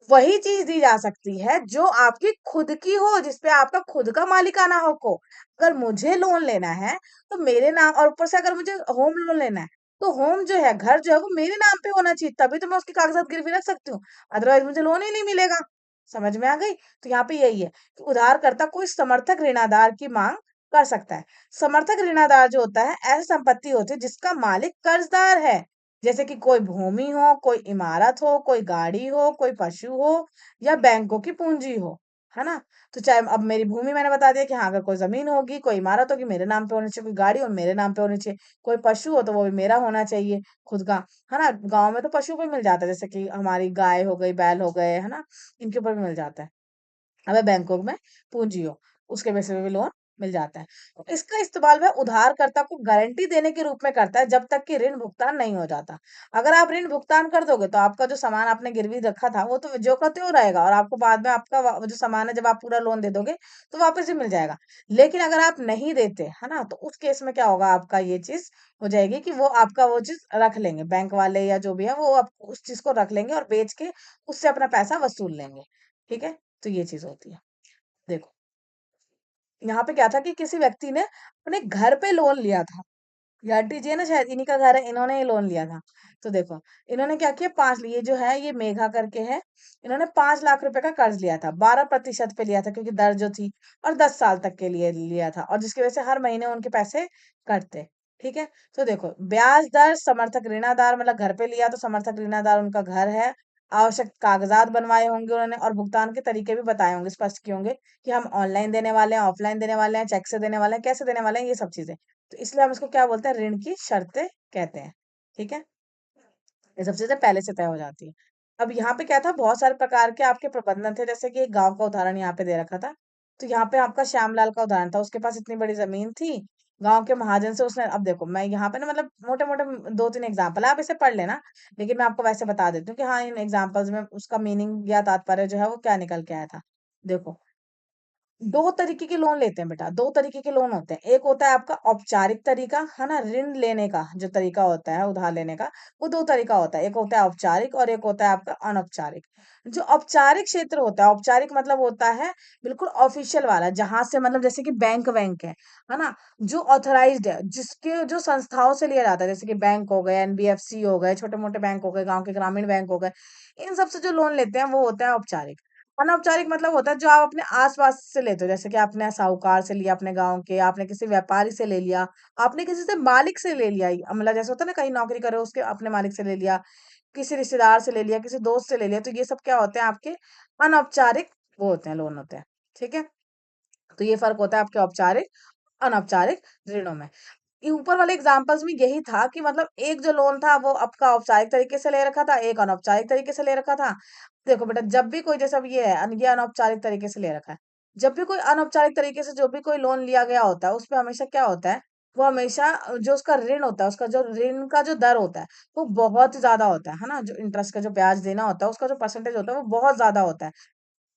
वही चीज दी जा सकती है जो आपकी खुद की हो, जिसपे आपका खुद का मालिकाना हक हो। अगर मुझे लोन लेना है तो मेरे नाम, और ऊपर से अगर मुझे होम लोन लेना है तो होम जो है, घर जो है वो मेरे नाम पे होना चाहिए, तभी तो मैं उसके कागजात गिरवी रख सकती हूँ, अदरवाइज मुझे लोन ही नहीं मिलेगा। समझ में आ गई। तो यहाँ पे यही है कि उधारकर्ता कोई समर्थक ऋणाधार की मांग कर सकता है। समर्थक ऋणाधार जो होता है, ऐसी संपत्ति होती है जिसका मालिक कर्जदार है, जैसे कि कोई भूमि हो, कोई इमारत हो, कोई गाड़ी हो, कोई पशु हो, या बैंकों की पूंजी हो। है ना। तो चाहे अब मेरी भूमि मैंने बता दिया कि हाँ, अगर कोई जमीन होगी, कोई इमारत होगी, मेरे नाम पे होनी चाहिए, कोई गाड़ी हो मेरे नाम पे होनी चाहिए, कोई पशु हो तो वो भी मेरा होना चाहिए खुद का। है ना, गांव में तो पशु भी मिल जाता है, जैसे कि हमारी गाय हो गई, बैल हो गए, है ना, इनके ऊपर भी मिल जाता है। हमें बैंकों में पूंजी हो, उसके वैसे भी लोन मिल जाता है। तो इसका इस्तेमाल वह उधारकर्ता को गारंटी देने के रूप में करता है जब तक कि ऋण भुगतान नहीं हो जाता। अगर आप ऋण भुगतान कर दोगे तो आपका जो सामान आपने गिरवी रखा था वो तो जो का त्यों रहेगा, और आपको बाद में आपका जो सामान है जब आप पूरा लोन दे दोगे तो वापस भी मिल जाएगा। लेकिन अगर आप नहीं देते, है ना, तो उस केस में क्या होगा, आपका ये चीज हो जाएगी कि वो आपका वो चीज रख लेंगे, बैंक वाले या जो भी है वो आप उस चीज को रख लेंगे और बेच के उससे अपना पैसा वसूल लेंगे। ठीक है। तो ये चीज होती है। देखो, यहाँ पे क्या था कि किसी व्यक्ति ने अपने घर पे लोन लिया था, ये आंटी जी है ना, शायद इन्हीं का घर है, इन्होंने ये लोन लिया था। तो देखो, इन्होंने क्या किया, पांच, ये जो है ये मेघा करके है, इन्होंने 5 लाख रुपए का कर्ज लिया था, 12% पे लिया था क्योंकि दर जो थी, और 10 साल तक के लिए लिया था, और जिसकी वजह से हर महीने उनके पैसे कटते। ठीक है। तो देखो, ब्याज दर समर्थक ऋणाधार, मतलब घर पे लिया तो समर्थक ऋणाधार उनका घर है, आवश्यक कागजात बनवाए होंगे उन्होंने, और भुगतान के तरीके भी बताए होंगे, स्पष्ट किए होंगे कि हम ऑनलाइन देने वाले हैं, ऑफलाइन देने वाले हैं, चेक से देने वाले हैं, कैसे देने वाले हैं, ये सब चीजें। तो इसलिए हम इसको क्या बोलते हैं, ऋण की शर्तें कहते हैं। ठीक है। ये सब चीजें पहले से तय हो जाती है। अब यहाँ पे क्या था, बहुत सारे प्रकार के आपके प्रबंधन थे, जैसे कि एक गांव का उदाहरण यहाँ पे दे रखा था। तो यहाँ पे आपका श्यामलाल का उदाहरण था, उसके पास इतनी बड़ी जमीन थी, गांव के महाजन से उसने, अब देखो मैं यहाँ पे ना मतलब मोटे मोटे 2-3 एग्जाम्पल है, आप इसे पढ़ लेना, लेकिन मैं आपको वैसे बता देती हूँ कि हाँ इन एग्जाम्पल्स में उसका मीनिंग या तात्पर्य जो है वो क्या निकल के आया था। देखो, दो तरीके के लोन लेते हैं बेटा, दो तरीके के लोन होते हैं। एक होता है आपका औपचारिक तरीका, है ना, ऋण लेने का जो तरीका होता है उधार लेने का, वो दो तरीका होता है। एक होता है औपचारिक और एक होता है आपका अनौपचारिक। जो औपचारिक क्षेत्र होता है, औपचारिक मतलब होता है बिल्कुल ऑफिशियल वाला, जहां से मतलब जैसे कि बैंक वैंक है ना, जो ऑथराइज्ड है, जिसके जो संस्थाओं से लिया जाता है, जैसे कि बैंक हो गए, एनबीएफसी हो गए, छोटे मोटे बैंक हो गए, गांव के ग्रामीण बैंक हो गए, इन सब से जो लोन लेते हैं वो होता है औपचारिक। अनौपचारिक मतलब होता है जो आप अपने आस-पास से लेते हो, जैसे कि आपने साहूकार से लिया अपने गाँव के, आपने किसी व्यापारी से ले लिया, आपने किसी से मालिक से ले लिया, मतलब जैसे होता है ना कहीं नौकरी कर रहे हो उसके अपने मालिक से ले लिया, किसी रिश्तेदार से ले लिया, किसी दोस्त से ले लिया, तो ये सब क्या होते हैं आपके अनौपचारिक वो होते हैं, लोन होते हैं। ठीक है? तो ये फ़र्क होता है आपके औपचारिक, अनौपचारिक ऋणों में। ये ऊपर वाले एग्जांपल्स में यही था कि मतलब एक जो लोन था वो आपका औपचारिक तरीके से ले रखा था, एक अनौपचारिक तरीके से ले रखा था। देखो बेटा, जब भी कोई, जैसे अब ये है ये अनौपचारिक तरीके से ले रखा है, जब भी कोई अनौपचारिक तरीके से जो भी कोई लोन लिया गया होता है उसमें हमेशा क्या होता है, वो हमेशा जो उसका ऋण होता है, उसका जो ऋण का जो दर होता है वो बहुत ज्यादा होता है ना, जो इंटरेस्ट का जो ब्याज देना होता है उसका जो परसेंटेज होता है वो बहुत ज्यादा होता है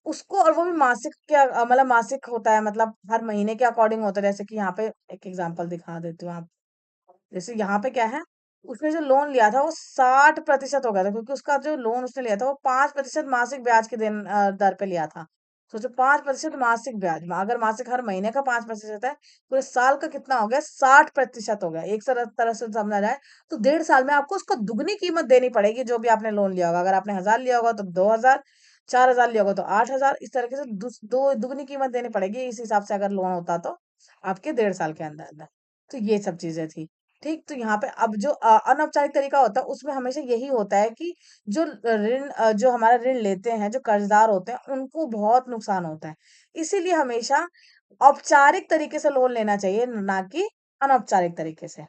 उसको, और वो भी मासिक के मतलब मासिक होता है, मतलब हर महीने के अकॉर्डिंग होता है। जैसे कि यहाँ पे एक एग्जांपल दिखा देती हूँ आप, जैसे यहाँ पे क्या है, उसने जो लोन लिया था वो 60% हो गया था, क्योंकि उसका जो लोन उसने लिया था वो 5% मासिक ब्याज के दर पे लिया था। सोचो, 5% मासिक ब्याज, अगर मासिक हर महीने का 5% है, पूरे साल का कितना हो गया, 60% हो गया। एक तरह से समझा जाए तो 1.5 साल में आपको उसको दुगनी कीमत देनी पड़ेगी, जो भी आपने लोन लिया होगा। अगर आपने 1000 लिया होगा तो 2000, 4000 लिया होगा तो 8000, इस तरीके से दो दुगनी कीमत देनी पड़ेगी, इस हिसाब से अगर लोन होता तो आपके 1.5 साल के अंदर अंदर। तो ये सब चीजें थी। ठीक, तो यहाँ पे अब जो अनौपचारिक तरीका होता है उसमें हमेशा यही होता है कि जो ऋण जो हमारा ऋण लेते हैं, जो कर्जदार होते हैं, उनको बहुत नुकसान होता है। इसीलिए हमेशा औपचारिक तरीके से लोन लेना चाहिए, ना कि अनौपचारिक तरीके से।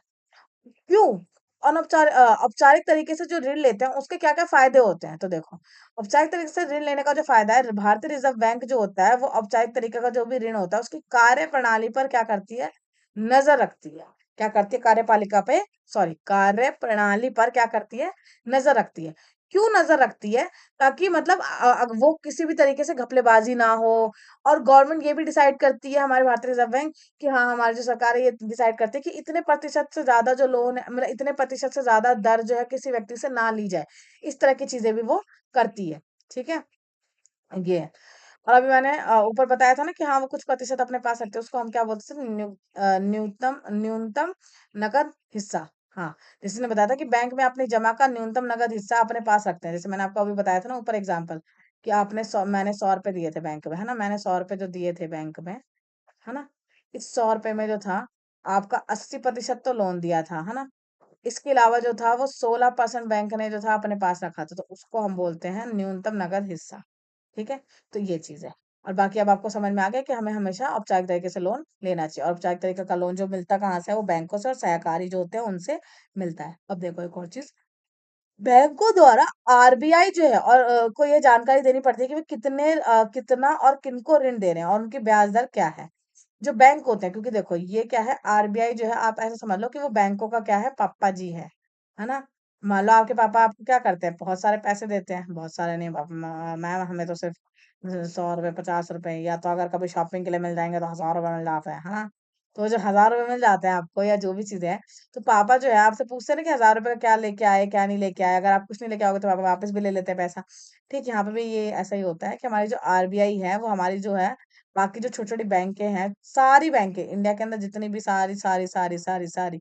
क्यों? औपचारिक तरीके से जो ऋण लेते हैं उसके क्या क्या फायदे होते हैं, तो देखो, औपचारिक तरीके से ऋण लेने का जो फायदा है, भारतीय रिजर्व बैंक जो होता है वो औपचारिक तरीके का जो भी ऋण होता है उसकी कार्य प्रणाली पर क्या करती है, नजर रखती है। क्या करती है, कार्यपालिका पे, सॉरी, कार्य प्रणाली पर क्या करती है, नजर रखती है। क्यों नजर रखती है? ताकि मतलब वो किसी भी तरीके से घपलेबाजी ना हो। और गवर्नमेंट ये भी डिसाइड करती है, हमारे भारतीय रिजर्व बैंक, कि हाँ हमारी जो सरकार है ये डिसाइड करती है कि इतने प्रतिशत से ज्यादा जो लोन है, मतलब इतने प्रतिशत से ज्यादा दर जो है किसी व्यक्ति से ना ली जाए। इस तरह की चीजें भी वो करती है। ठीक है, ये है। और अभी मैंने ऊपर बताया था ना कि हाँ वो कुछ प्रतिशत अपने पास रखते हैं, उसको हम क्या बोलते हैं, न्यूनतम न्यूनतम नकद हिस्सा। हाँ, जैसे ने बताया था कि बैंक में अपनी जमा का न्यूनतम नगद हिस्सा अपने पास रखते हैं। जैसे मैंने आपको अभी बताया था ना ऊपर एग्जाम्पल, कि आपने मैंने 100 रुपए दिए थे बैंक में, है ना, मैंने 100 रुपए जो दिए थे बैंक में, है ना, इस 100 रुपए में जो था, आपका 80% तो लोन दिया था, है ना, इसके अलावा जो था वो 16% बैंक ने जो था अपने पास रखा था, तो उसको हम बोलते हैं न्यूनतम नगद हिस्सा। ठीक है, तो ये चीज है। और बाकी अब आपको समझ में आ गया कि हमें हमेशा औपचारिक तरीके से लोन लेना चाहिए, और औपचारिक तरीके का लोन जो मिलता कहाँ से है, वो बैंकों से और सहकारी जो होते हैं उनसे मिलता है। अब देखो एक और चीज, बैंकों द्वारा आरबीआई जो है और को ये जानकारी देनी पड़ती है कि वे कितना और किनको ऋण दे रहे हैं और उनकी ब्याज दर क्या है। जो बैंक होते हैं, क्योंकि देखो ये क्या है, आरबीआई जो है, आप ऐसा समझ लो कि वो बैंकों का क्या है, पापा जी है ना। मान लो आपके पापा आपको क्या करते हैं, बहुत सारे पैसे देते हैं, बहुत सारे नहीं मैम, हमें तो सिर्फ 100 रुपए, 50 रुपए, या तो अगर कभी शॉपिंग के लिए मिल जाएंगे तो 1000 रुपए मिल जाते हैं, है ना। तो जो 1000 रुपए मिल जाते हैं आपको, या जो भी चीजें हैं, तो पापा जो है आपसे पूछते हैं ना कि 1000 रुपए का क्या लेके आए, क्या नहीं लेके आए। अगर आप कुछ नहीं लेके आओगे तो पापा वापस भी ले लेते हैं पैसा। ठीक, यहाँ पे भी ये ऐसा ही होता है कि हमारी जो आरबीआई है वो हमारी जो है, बाकी जो छोटी छोटी बैंकें हैं, सारी बैंकें इंडिया के अंदर जितनी भी, सारी सारी सारी सारी सारी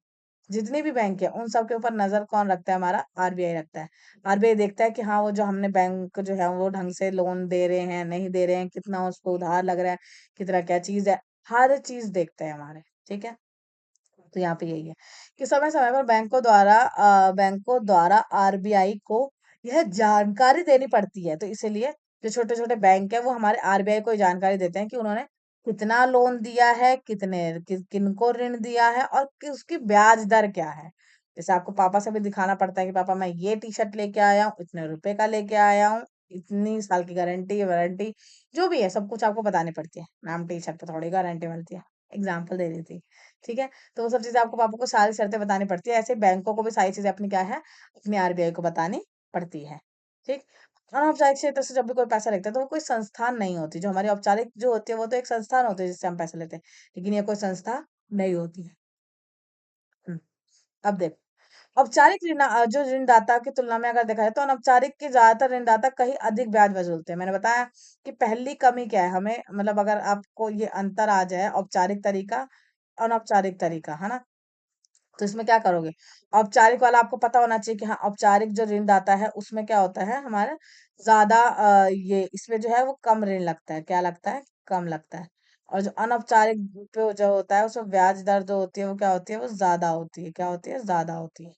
जितनी भी बैंक है, उन सब के ऊपर नजर कौन रखता है, हमारा आरबीआई रखता है। आरबीआई देखता है कि हाँ वो जो हमने बैंक जो है वो ढंग से लोन दे रहे हैं, नहीं दे रहे हैं, कितना उसको उधार लग रहा है, कितना क्या चीज है, हर चीज देखते हैं हमारे। ठीक है, तो यहाँ पे यही है कि समय समय पर बैंकों द्वारा आरबीआई को यह जानकारी देनी पड़ती है। तो इसीलिए जो छोटे छोटे बैंक है वो हमारे आरबीआई को ये जानकारी देते हैं कि उन्होंने कितना लोन दिया है, किनको ऋण दिया है, और उसकी ब्याज दर क्या है। जैसे आपको पापा से भी दिखाना पड़ता है कि पापा मैं ये टी शर्ट लेके आया हूँ, इतने रुपए का लेके आया हूँ, इतनी साल की गारंटी वारंटी, जो भी है सब कुछ आपको बतानी पड़ती है। मैम टी शर्ट पे थोड़ी गारंटी मिलती है। एग्जाम्पल दे रही थी। ठीक है, तो वो सब चीजें आपको पापा को सारी शर्तें बतानी पड़ती है, ऐसे बैंकों को भी सारी चीजें अपनी क्या है, अपनी आरबीआई को बतानी पड़ती है। ठीक। अनौपचारिक क्षेत्र से जब भी कोई पैसा लेता है तो वो कोई संस्थान नहीं होती, जो हमारी औपचारिक जो होती है वो तो एक संस्थान होती है जिससे हम पैसे लेते हैं, लेकिन ये कोई संस्था नहीं होती है। हम्म, अब देखो, औपचारिक जो ऋणदाता की तुलना में अगर देखा जाए तो अनौपचारिक के ज्यादातर ऋणदाता कहीं अधिक ब्याज वसूलते हैं। मैंने बताया कि पहली कमी क्या है हमें, मतलब अगर आपको ये अंतर आ जाए, औपचारिक तरीका अनौपचारिक तरीका, है ना, तो इसमें क्या करोगे, औपचारिक वाला आपको पता होना चाहिए कि हाँ औपचारिक जो ऋणदाता है उसमें क्या होता है हमारे, ज्यादा ये इसमें जो है वो कम ऋण लगता है, क्या लगता है, कम लगता है। और जो अनौपचारिक पे जो होता है उसमें ब्याज दर जो होती है वो क्या होती है, वो ज्यादा होती है, क्या होती है, ज्यादा होती है।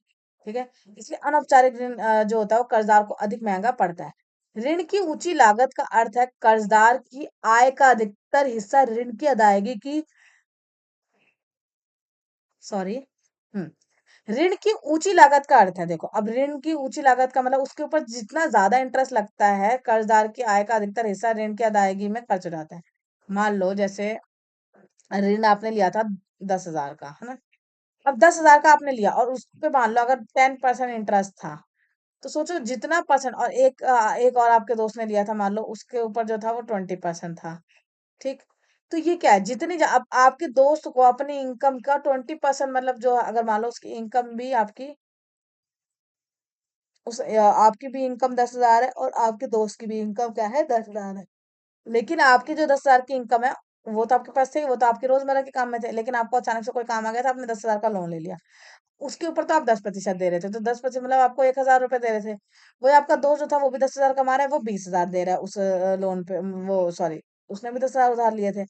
ठीक है, इसलिए अनौपचारिक ऋण जो होता है वो कर्जदार को अधिक महंगा पड़ता है। ऋण की ऊंची लागत का अर्थ है कर्जदार की आय का अधिकतर हिस्सा ऋण की अदायगी की, सॉरी, ऋण की ऊंची लागत का अर्थ है, देखो अब ऋण की ऊंची लागत का मतलब उसके ऊपर जितना ज्यादा इंटरेस्ट लगता है, कर्जदार की आय का अधिकतर हिस्सा ऋण की अदायगी में खर्च हो जाता है। मान लो जैसे ऋण आपने लिया था 10,000 का, है ना, अब 10,000 का आपने लिया और उस पे मान लो अगर 10% इंटरेस्ट था, तो सोचो जितना परसेंट, और एक और आपके दोस्त ने लिया था, मान लो उसके ऊपर जो था वो 20% था। ठीक। तो ये क्या है, अब आपके दोस्त को अपनी इनकम का 20% मतलब जो अगर मान लो उसकी इनकम भी आपकी आपकी भी इनकम 10,000 है और आपके दोस्त की भी इनकम क्या है, 10,000 है। लेकिन आपकी जो 10,000 की इनकम है वो तो आपके पास थे, वो तो आपके रोजमर्रा के काम में थे, लेकिन आपको अचानक से कोई काम आ गया था, आपने 10,000 का लोन ले लिया, उसके ऊपर तो आप 10% दे रहे थे, तो 10% मतलब आपको 1,000 रुपए दे रहे थे। वही आपका दोस्त जो था वो भी 10,000 कमा रहा है, वो 20,000 दे रहा है उस लोन पे, वो सॉरी, उसने भी 10,000 उधार लिए थे।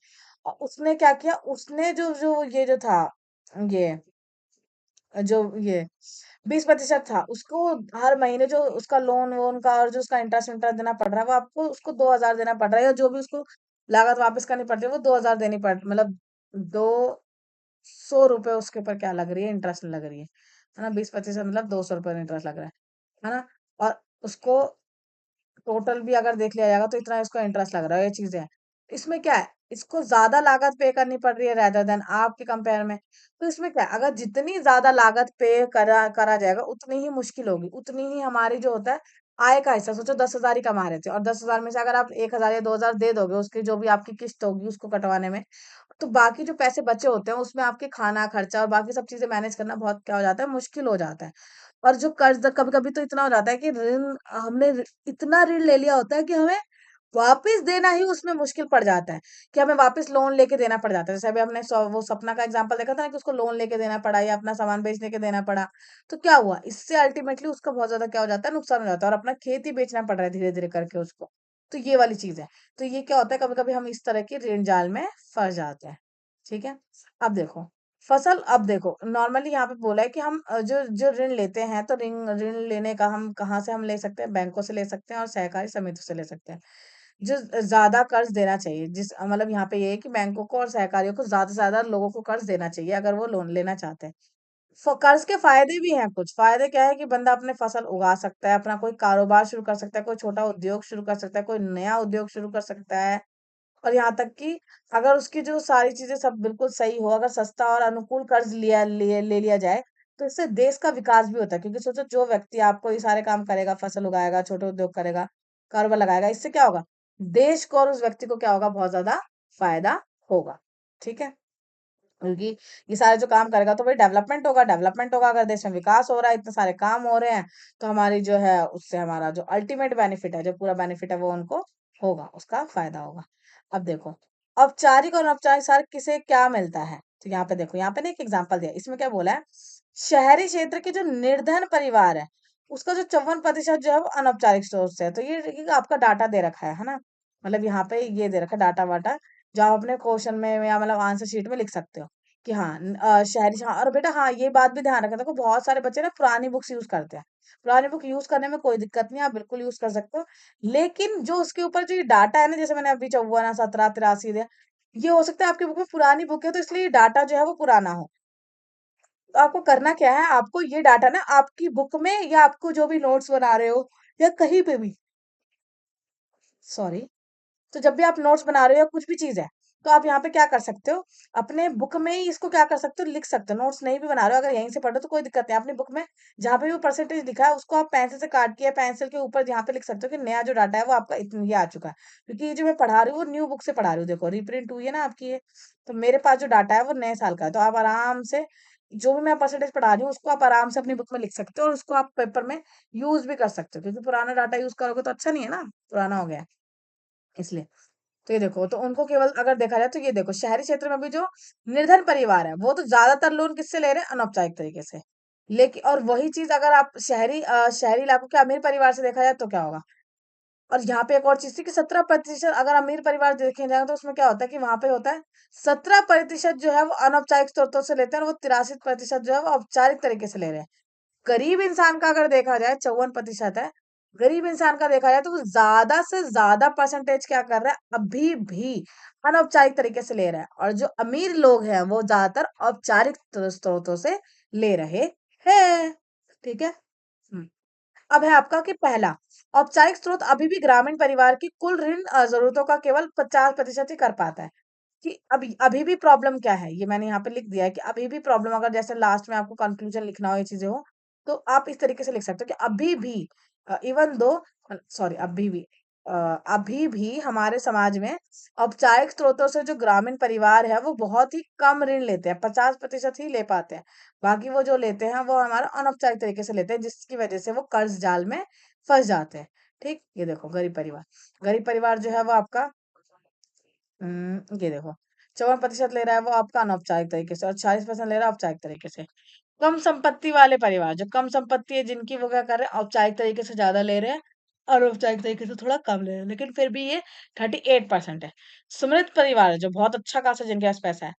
और उसने क्या किया, उसने जो जो ये जो था, ये जो ये 20% था, उसको हर महीने जो उसका लोन वोन का और जो उसका इंटरेस्ट इंटरेस्ट देना पड़ रहा है, वो आपको उसको 2,000 देना पड़ रहा है, या जो भी उसको लागत वापस करनी पड़ती है वो 2,000 देनी पड़, मतलब 200 रुपए उसके ऊपर क्या लग रही है, इंटरेस्ट लग रही है ना, 20% मतलब 200 रुपए इंटरेस्ट लग रहा है ना। और उसको टोटल भी अगर देख लिया जाएगा तो इतना इसको इंटरेस्ट लग रहा है, ये चीजें हैं। इसमें क्या है, इसको ज्यादा लागत पे करनी पड़ रही है रेदर देन आपके कंपेयर में। तो इसमें क्या है, अगर जितनी ज्यादा लागत पे करा करा जाएगा उतनी ही मुश्किल होगी, उतनी ही हमारी जो होता है आय का हिस्सा, सोचो 10,000 ही कमा रहे थे और 10,000 में से अगर आप 1,000 या 2,000 दे दोगे उसकी जो भी आपकी किस्त होगी उसको कटवाने में, तो बाकी जो पैसे बचे होते हैं उसमें आपके खाना खर्चा और बाकी सब चीजें मैनेज करना बहुत क्या हो जाता है, मुश्किल हो जाता है। और जो कर्ज कभी कभी तो इतना हो जाता है कि इतना ऋण ले लिया होता है कि हमें वापस देना ही उसमें मुश्किल पड़ जाता है, कि हमें वापस लोन लेके देना पड़ जाता है। जैसे अभी हमने वो सपना का एग्जांपल देखा था ना कि उसको लोन लेके देना पड़ा या अपना सामान बेचने के देना पड़ा, तो क्या हुआ, इससे अल्टीमेटली उसका बहुत ज्यादा क्या हो जाता है, नुकसान हो जाता है और अपना खेत ही बेचना पड़ रहा है धीरे धीरे करके उसको। तो ये वाली चीज है। तो ये क्या होता है, कभी कभी हम इस तरह के ऋण जाल में फंस जाते हैं। ठीक है। अब देखो, अब देखो नॉर्मली यहाँ पे बोला है कि हम जो जो ऋण लेते हैं तो ऋण ऋण लेने का हम कहाँ से हम ले सकते हैं, बैंकों से ले सकते हैं और सहकारी समिति से ले सकते हैं। जो ज्यादा कर्ज देना चाहिए, जिस मतलब यहाँ पे ये है कि बैंकों को और सहकारियों को ज्यादा से ज्यादा लोगों को कर्ज देना चाहिए अगर वो लोन लेना चाहते हैं। कर्ज के फायदे भी हैं, कुछ फायदे क्या है कि बंदा अपने फसल उगा सकता है, अपना कोई कारोबार शुरू कर सकता है, कोई छोटा उद्योग शुरू कर सकता है, कोई नया उद्योग शुरू कर सकता है। और यहाँ तक कि अगर उसकी जो सारी चीजें सब बिल्कुल सही हो, अगर सस्ता और अनुकूल कर्ज ले लिया जाए, तो इससे देश का विकास भी होता है, क्योंकि सोचो जो व्यक्ति आपको ये सारे काम करेगा, फसल उगाएगा, छोटे उद्योग करेगा, कारोबार लगाएगा, इससे क्या होगा, देश को और उस व्यक्ति को क्या होगा, बहुत ज्यादा फायदा होगा। ठीक है, क्योंकि ये सारे जो काम करेगा तो भाई डेवलपमेंट होगा, डेवलपमेंट होगा, अगर देश में विकास हो रहा है, इतने सारे काम हो रहे हैं, तो हमारी जो है उससे हमारा जो अल्टीमेट बेनिफिट है, जो पूरा बेनिफिट है वो उनको होगा, उसका फायदा होगा। अब देखो, औपचारिक और अनौपचारिक सार किसे क्या मिलता है, तो यहाँ पे देखो, यहाँ पे ना एक एग्जाम्पल दिया, इसमें क्या बोला है, शहरी क्षेत्र के जो निर्धन परिवार है उसका जो 54% जो है वो अनौपचारिक स्रोत से है। तो ये आपका डाटा दे रखा है ना, मतलब यहाँ पे ये दे रखा है डाटा वाटा, जो आप अपने क्वेश्चन में या मतलब आंसर शीट में लिख सकते हो कि हाँ शहरी, हाँ, और बेटा हाँ ये बात भी ध्यान रखना, देखो बहुत सारे बच्चे ना पुरानी बुक्स यूज करते हैं, पुरानी बुक यूज करने में कोई दिक्कत नहीं, आप बिल्कुल यूज कर सकते हो। लेकिन जो उसके ऊपर जो डाटा है ना, जैसे मैंने अभी 54, 17, 83 दिया, ये हो सकता है आपकी बुक में पुरानी बुक है तो इसलिए डाटा जो है वो पुराना हो। तो आपको करना क्या है, आपको ये डाटा ना आपकी बुक में या आपको जो भी नोट्स बना रहे हो या कहीं पे भी, सॉरी, तो जब भी आप नोट्स बना रहे हो या कुछ भी चीज है, तो आप यहाँ पे क्या कर सकते हो, अपने बुक में ही इसको क्या कर सकते हो, लिख सकते हो। नोट्स नहीं भी बना रहे हो, अगर यहीं से पढ़ रहे हो तो कोई दिक्कत नहीं, अपनी बुक में जहाँ पे भी परसेंटेज लिखा है उसको आप पेंसिल से काट के, या पेंसिल के ऊपर यहाँ पे लिख सकते हो कि नया जो डाटा है वो आपका इतनी ये आ चुका है। क्योंकि ये जो मैं पढ़ा रही हूँ वो न्यू बुक से पढ़ा रही हूँ, देखो रीप्रिंट हुई है ना आपकी ये। तो मेरे पास जो डाटा है वो नए साल का है, तो आप आराम से जो भी मैं परसेंटेज पढ़ा रही हूँ उसको आप आराम से अपनी बुक में लिख सकते हो, और उसको आप पेपर में यूज भी कर सकते हो, क्योंकि पुराना डाटा यूज करोगे तो अच्छा नहीं है ना, पुराना हो गया है, इसलिए। तो ये देखो, तो उनको केवल अगर देखा जाए तो ये देखो, शहरी क्षेत्र में भी जो निर्धन परिवार है वो तो ज्यादातर लोन किससे ले रहे हैं, अनौपचारिक तरीके से। लेकिन और वही चीज अगर आप शहरी इलाकों के अमीर परिवार से देखा जाए तो क्या होगा। और यहाँ पे एक और चीज थी कि 17% अगर अमीर परिवार देखे जाए तो उसमें क्या होता है कि वहां पे होता है 17% जो है वो अनौपचारिक स्रोतों से लेते हैं, और वो 83% जो है वो औपचारिक तरीके से ले रहे हैं। गरीब इंसान का अगर देखा जाए 54% है। गरीब इंसान का देखा जाए तो वो ज्यादा से ज्यादा परसेंटेज क्या कर रहा है, अभी भी अनौपचारिक तरीके से ले रहा है, और जो अमीर लोग हैं वो ज्यादातर औपचारिक स्रोतों से ले रहे हैं। ठीक है। हम्म। अब है आपका कि पहला, औपचारिक स्रोत अभी भी ग्रामीण परिवार की कुल ऋण जरूरतों का केवल 50% ही कर पाता है। कि अभी अभी भी प्रॉब्लम क्या है, ये मैंने यहाँ पे लिख दिया है कि अभी भी प्रॉब्लम, अगर जैसे लास्ट में आपको कंक्लूजन लिखना हो, ये चीजें हो, तो आप इस तरीके से लिख सकते हो कि अभी भी, इवन दो, सॉरी, अभी भी हमारे समाज में औपचारिक स्रोतों से जो ग्रामीण परिवार है वो बहुत ही कम ऋण लेते हैं, 50% ही ले पाते हैं। बाकी वो जो लेते हैं वो हमारा अनौपचारिक तरीके से लेते हैं, जिसकी वजह से वो कर्ज जाल में फंस जाते हैं। ठीक, ये देखो गरीब परिवार जो है वो आपका, ये देखो, 54% ले रहा है वो आपका अनौपचारिक तरीके से, और 40% ले रहा है औपचारिक तरीके से। कम संपत्ति वाले परिवार, जो कम संपत्ति है जिनकी, वो क्या कर रहे हैं, औपचारिक तरीके से ज्यादा ले रहे हैं, और औपचारिक तरीके से थोड़ा कम ले रहे हैं, लेकिन फिर भी ये 38% है। समृद्ध परिवार है, जो बहुत अच्छा खासा जिनके पास पैसा है,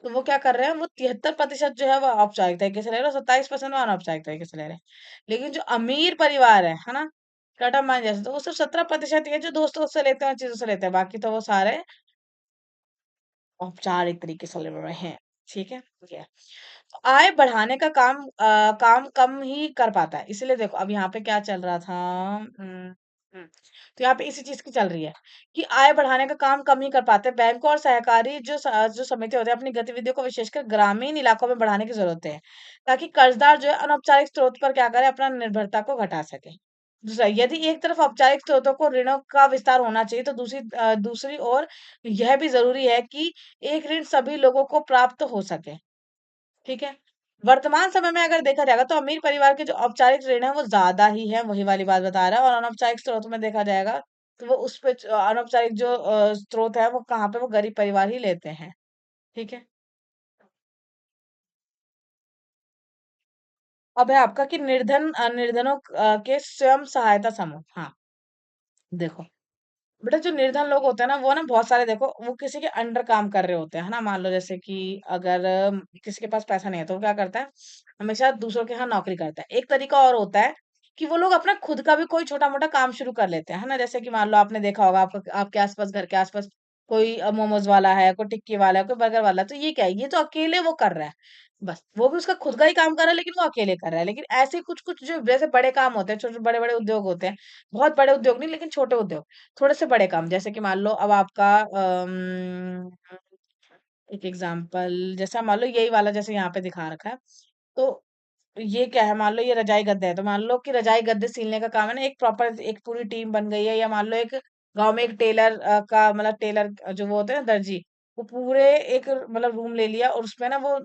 तो वो क्या कर रहे हैं, वो 73% जो है वो औपचारिक तरीके से ले रहे हैं, 27% वो अनौपचारिक तरीके से ले रहे हैं। लेकिन जो अमीर परिवार है ना, टाटा मान जैसे, तो वो सिर्फ 17% ही है जो दोस्तों से लेते हैं और चीजों से लेते हैं, बाकी तो वो सारे औपचारिक तरीके से ले रहे हैं। ठीक है, ये तो आय बढ़ाने का काम कम ही कर पाता है, इसलिए देखो अब यहाँ पे क्या चल रहा था। तो यहाँ पे इसी चीज की चल रही है कि आय बढ़ाने का काम कम ही कर पाते हैं। बैंक और सहकारी जो समिति होते हैं, अपनी गतिविधियों को विशेषकर ग्रामीण इलाकों में बढ़ाने की जरूरत है, ताकि कर्जदार जो है अनौपचारिक स्रोत पर क्या करे, अपना निर्भरता को घटा सके। दूसरा, यदि एक तरफ औपचारिक स्रोतों को ऋणों का विस्तार होना चाहिए, तो दूसरी ओर यह भी जरूरी है कि एक ऋण सभी लोगों को प्राप्त हो सके। ठीक है। वर्तमान समय में अगर देखा जाएगा तो अमीर परिवार के जो औपचारिक ऋण है वो ज्यादा ही है, वही वाली बात बता रहा है, और अनौपचारिक स्रोतों में देखा जाएगा तो वो उस पे अनौपचारिक जो स्रोत है वो कहाँ पे, वो गरीब परिवार ही लेते हैं। ठीक है। अब है आपका कि निर्धनों के स्वयं सहायता समूह। हाँ, देखो बेटा, जो निर्धन लोग होते हैं ना, वो ना बहुत सारे, देखो वो किसी के अंडर काम कर रहे होते हैं, है ना। मान लो जैसे कि अगर किसी के पास पैसा नहीं है तो वो क्या करता है, हमेशा दूसरों के यहाँ नौकरी करता है। एक तरीका और होता है कि वो लोग अपना खुद का भी कोई छोटा मोटा काम शुरू कर लेते हैं, है ना। जैसे कि मान लो आपने देखा होगा, आपके आसपास, घर के आसपास कोई मोमोज वाला है, कोई टिक्की वाला है, कोई बर्गर वाला है, तो ये क्या है, ये तो अकेले वो कर रहा है। बस वो भी उसका खुद का ही काम कर रहा है, लेकिन वो अकेले कर रहा है। लेकिन ऐसे कुछ कुछ जो वैसे बड़े काम होते हैं, छोटे बड़े बड़े उद्योग होते हैं, बहुत बड़े उद्योग नहीं, लेकिन छोटे उद्योग, थोड़े से बड़े काम, जैसे कि मान लो अब आपका एक एग्जांपल, जैसा मान लो यही वाला जैसे यहाँ पे दिखा रखा है, तो ये क्या है, मान लो ये रजाई गद्दे है, तो मान लो कि रजाई गद्दे सिलने का काम है ना, एक प्रॉपर एक पूरी टीम बन गई है। या मान लो एक गांव में एक टेलर का, मतलब टेलर जो वो होते हैं ना, दर्जी, वो पूरे एक मतलब रूम ले लिया, और उसमें ना वो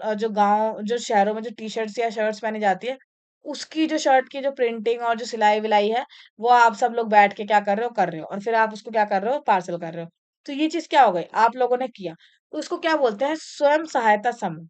जो शहरों में जो टी शर्ट्स या शर्ट्स पहनी जाती है, उसकी जो शर्ट की जो प्रिंटिंग और जो सिलाई विलाई है, वो आप सब लोग बैठ के क्या कर रहे हो, और फिर आप उसको क्या कर रहे हो, पार्सल कर रहे हो। तो ये चीज क्या हो गई, आप लोगों ने किया, तो उसको क्या बोलते हैं, स्वयं सहायता समूह।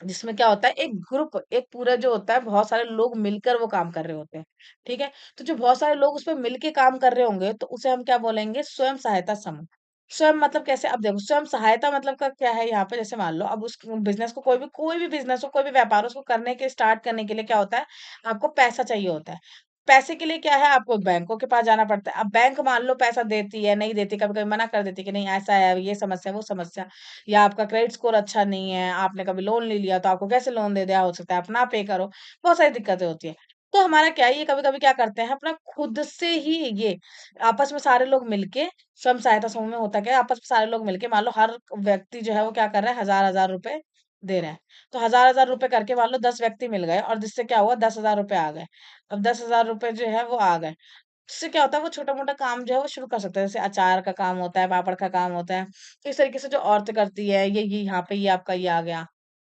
जिसमें क्या होता है, एक ग्रुप, एक पूरा जो होता है, बहुत सारे लोग मिलकर वो काम कर रहे होते हैं। ठीक है। तो जो बहुत सारे लोग उस पर मिलके काम कर रहे होंगे, तो उसे हम क्या बोलेंगे, स्वयं सहायता समूह। स्वयं मतलब कैसे, अब देखो स्वयं सहायता मतलब का क्या है यहाँ पे, जैसे मान लो अब उस बिजनेस को, कोई भी बिजनेस हो, कोई भी व्यापार हो, उसको करने के स्टार्ट करने के लिए क्या होता है, आपको पैसा चाहिए होता है। पैसे के लिए क्या है, आपको बैंकों के पास जाना पड़ता है। अब बैंक मान लो पैसा देती है, नहीं देती, कभी कभी मना कर देती है कि नहीं, ऐसा है, ये समस्या, वो समस्या, या आपका क्रेडिट स्कोर अच्छा नहीं है, आपने कभी लोन ले लिया तो आपको कैसे लोन दे दिया, हो सकता है आप ना पे करो, बहुत सारी दिक्कतें होती है। तो हमारा क्या है, ये कभी-कभी क्या करते हैं अपना खुद से ही ये आपस में सारे लोग मिलके स्वयं सहायता समूह में होता क्या है, आपस में सारे लोग मिलके मान लो हर व्यक्ति जो है वो क्या कर रहा है, 1000-1000 रुपए दे रहा है। तो 1000-1000 रुपए करके मान लो 10 व्यक्ति मिल गए और जिससे क्या हुआ, 10,000 रुपए आ गए। अब 10,000 रुपए जो है वो आ गए। इससे क्या होता है, वो छोटा-मोटा काम जो है वो शुरू कर सकते हैं। जैसे अचार का काम होता है, पापड़ का काम होता है। तो इस तरीके से जो औरतें करती है, ये यहाँ पे ये आपका ये आ गया।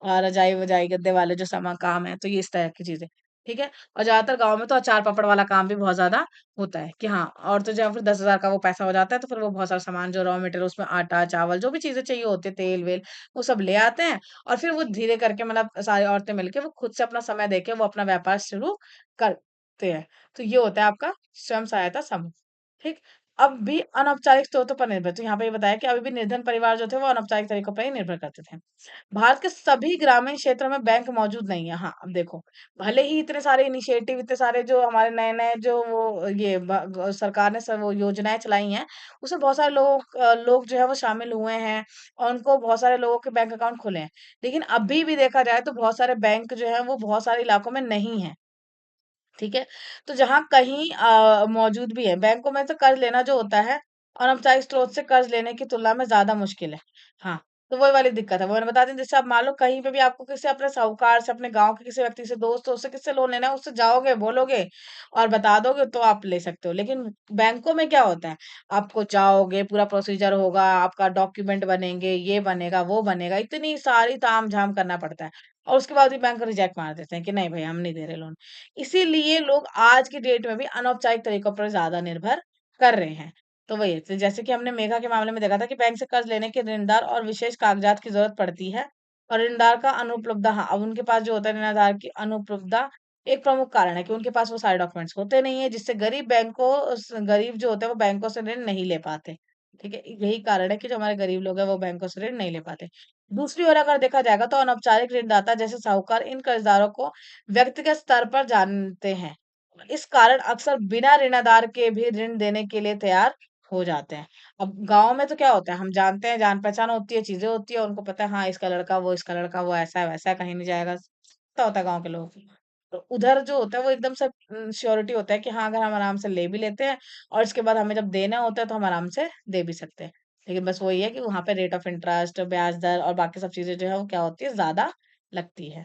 रजाई-वजाई गद्दे वाले जो काम है, तो ये इस तरह की चीज़ें, ठीक है? और ज़्यादातर गाँव में तो अचार-पापड़ वाला काम भी बहुत ज़्यादा होता है कि हाँ, और तो जहाँ फिर 10,000 का वो पैसा हो जाता है, तो फिर वो बहुत सारा सामान जो रॉ मटेरियल उसमें आटा, चावल जो भी चीज़ें चाहिए होती है, तेल-वेल, वो सब ले आते हैं और फिर वो धीरे करके मतलब सारी औरतें मिलके वो खुद से अपना समय देके वो अपना व्यापार शुरू करते हैं। तो ये होता है आपका स्वयं सहायता समूह, ठीक? अब भी अनौपचारिक स्रोतों पर निर्भर, तो यहाँ पे ये बताया कि अभी भी निर्धन परिवार जो थे वो अनौपचारिक तरीकों पर ही निर्भर करते थे। भारत के सभी ग्रामीण क्षेत्रों में बैंक मौजूद नहीं है। हाँ, अब देखो, भले ही इतने सारे इनिशिएटिव, इतने सारे जो हमारे नए-नए जो वो ये सरकार ने सब वो योजनाएँ चलाई हैं, उसमें बहुत सारे लोग जो है वो शामिल हुए हैं और उनको बहुत सारे लोगों के बैंक अकाउंट खुले हैं। लेकिन अभी भी देखा जाए तो बहुत सारे बैंक जो हैं वो बहुत सारे इलाकों में नहीं हैं। ठीक है? तो जहाँ कहीं मौजूद भी है, बैंकों में तो कर्ज़ लेना जो होता है, अनौपचारिक स्रोत से कर्ज़ लेने की तुलना में ज़्यादा मुश्किल है। हाँ, तो वही वाली दिक्कत है। वो मैंने बता दी, जैसे आप मान लो कहीं पे भी आपको किसी अपने साहूकार से, अपने गाँव के किसी व्यक्ति से, दोस्त से किससे लोन लेना है, उससे जाओगे, बोलोगे और बता दोगे तो आप ले सकते हो। लेकिन बैंकों में क्या होता है, आपको जाओगे, पूरा प्रोसीजर होगा, आपका डॉक्यूमेंट बनेंगे, ये बनेगा, वो बनेगा, इतनी सारी ताम-झाम करना पड़ता है। और उसके बाद भी बैंक रिजेक्ट मार देते हैं कि नहीं भई हम नहीं दे रहे लोन। इसीलिए लोग आज की डेट में भी अनौपचारिक तरीकों पर ज़्यादा निर्भर कर रहे हैं। तो वही है, तो जैसे कि हमने मेघा के मामले में देखा था कि बैंक से कर्ज लेने के ऋणदार और विशेष कागज़ात की ज़रूरत पड़ती है और ऋणदार का अनुपलब्धता, हाँ, अब उनके पास जो होता है ऋणदार की अनुपलब्धता एक प्रमुख कारण है कि उनके पास वो सारे डॉक्यूमेंट्स होते नहीं है, जिससे गरीब जो होते हैं वो बैंकों से ऋण नहीं ले पाते। ठीक है? यही कारण है कि जो हमारे गरीब लोग हैं वो बैंकों से ऋण नहीं ले पाते। दूसरी ओर अगर देखा जाएगा तो अनौपचारिक ऋणदाता जैसे साहूकार इन कर्जदारों को व्यक्तिगत स्तर पर जानते हैं। इस कारण अक्सर बिना ऋणाधार के भी ऋण देने के लिए तैयार हो जाते हैं। अब गाँव में तो क्या होता है, हम जानते हैं, जान-पहचान होती है, चीज़ें होती है, उनको पता है हाँ, इसका लड़का, वो ऐसा है, वैसा है, कहीं नहीं जाएगा। पता होता है गाँव के लोगों को। तो उधर जो होता है वो एकदम से श्योरिटी होता है कि हाँ, अगर हम आराम से ले भी लेते हैं और इसके बाद हमें जब देना होता है तो हम आराम से दे भी सकते हैं। लेकिन बस वही है कि वहाँ पे रेट ऑफ इंटरेस्ट, ब्याज दर और बाकी सब चीज़ें जो है वो क्या होती है, ज़्यादा लगती है।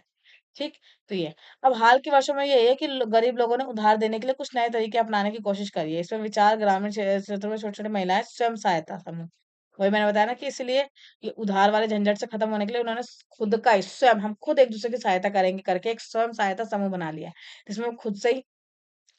ठीक? तो ये। अब हाल के वर्षों में ये है कि गरीब लोगों ने उधार देने के लिए कुछ नए तरीके अपनाने की कोशिश करी है। इसमें विचार ग्रामीण क्षेत्रों में छोटी-छोटी महिलाएँ स्वयं सहायता समूह। वही मैंने बताया ना कि इसलिए ये उधार वाले झंझट से खत्म होने के लिए उन्होंने खुद का ही स्वयं हम खुद एक-दूसरे की सहायता करेंगे करके एक स्वयं सहायता समूह बना लिया है। जिसमें वो खुद से ही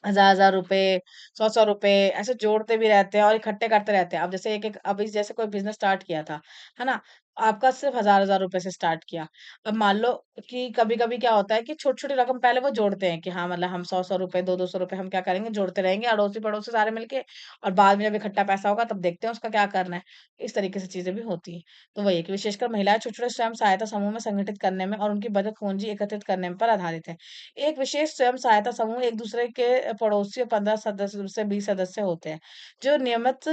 हज़ार-हज़ार रुपए, 100-100 रुपए ऐसे जोड़ते भी रहते हैं और इकट्ठे करते रहते हैं। अब जैसे एक-एक अभी जैसे कोई बिज़नेस स्टार्ट किया था, है ना? आपका सिर्फ़ हज़ार-हज़ार रुपए से स्टार्ट किया। अब मान लो कि कभी-कभी क्या होता है कि छोटी-छोटी रकम पहले वो जोड़ते हैं कि हाँ, मतलब हम 100-100 रुपए, 2-200 रुपए हम क्या करेंगे, जोड़ते रहेंगे अड़ोसी-पड़ोसी सारे मिलके और बाद में जब इकट्ठा पैसा होगा तब देखते हैं उसका क्या करना है। इस तरीके से चीज़ें भी होती हैं। तो वही है कि विशेषकर महिलाएँ छोटे-छोटे स्वयं सहायता समूह में संगठित करने में और उनकी बचत पूँजी एकत्रित करने पर आधारित है। एक विशेष स्वयं सहायता समूह एक दूसरे के पड़ोसी 15 सदस्य से 20 सदस्य होते हैं, जो नियमित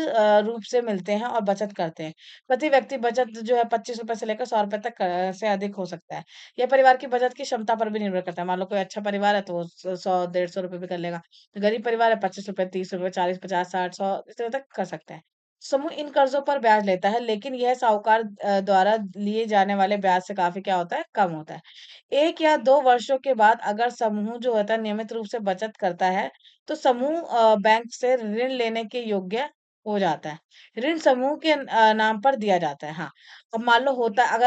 रूप से मिलते हैं और बचत करते हैं। प्रति व्यक्ति बचत जो है ₹25 से लेकर ₹100 तक से अधिक हो सकता है। यह परिवार की बचत की क्षमता पर भी निर्भर करता है। मान लो कोई अच्छा परिवार है तो वो 100 ₹150 भी कर लेगा। तो गरीब परिवार है ₹25, ₹30, 40, 50, 60, 100 इस तरह तक कर सकता है। समूह इन कर्जों पर ब्याज लेता है, लेकिन यह साहूकार द्वारा लिए जाने वाले ब्याज से काफी क्या होता है, कम होता है। 1 या 2 वर्षों के बाद अगर समूह जो होता है नियमित रूप से बचत करता है, तो समूह बैंक से ऋण लेने के योग्य हो जाता है। ऋण समूह के नाम पर दिया जाता है। हाँ, अब मान लो होता है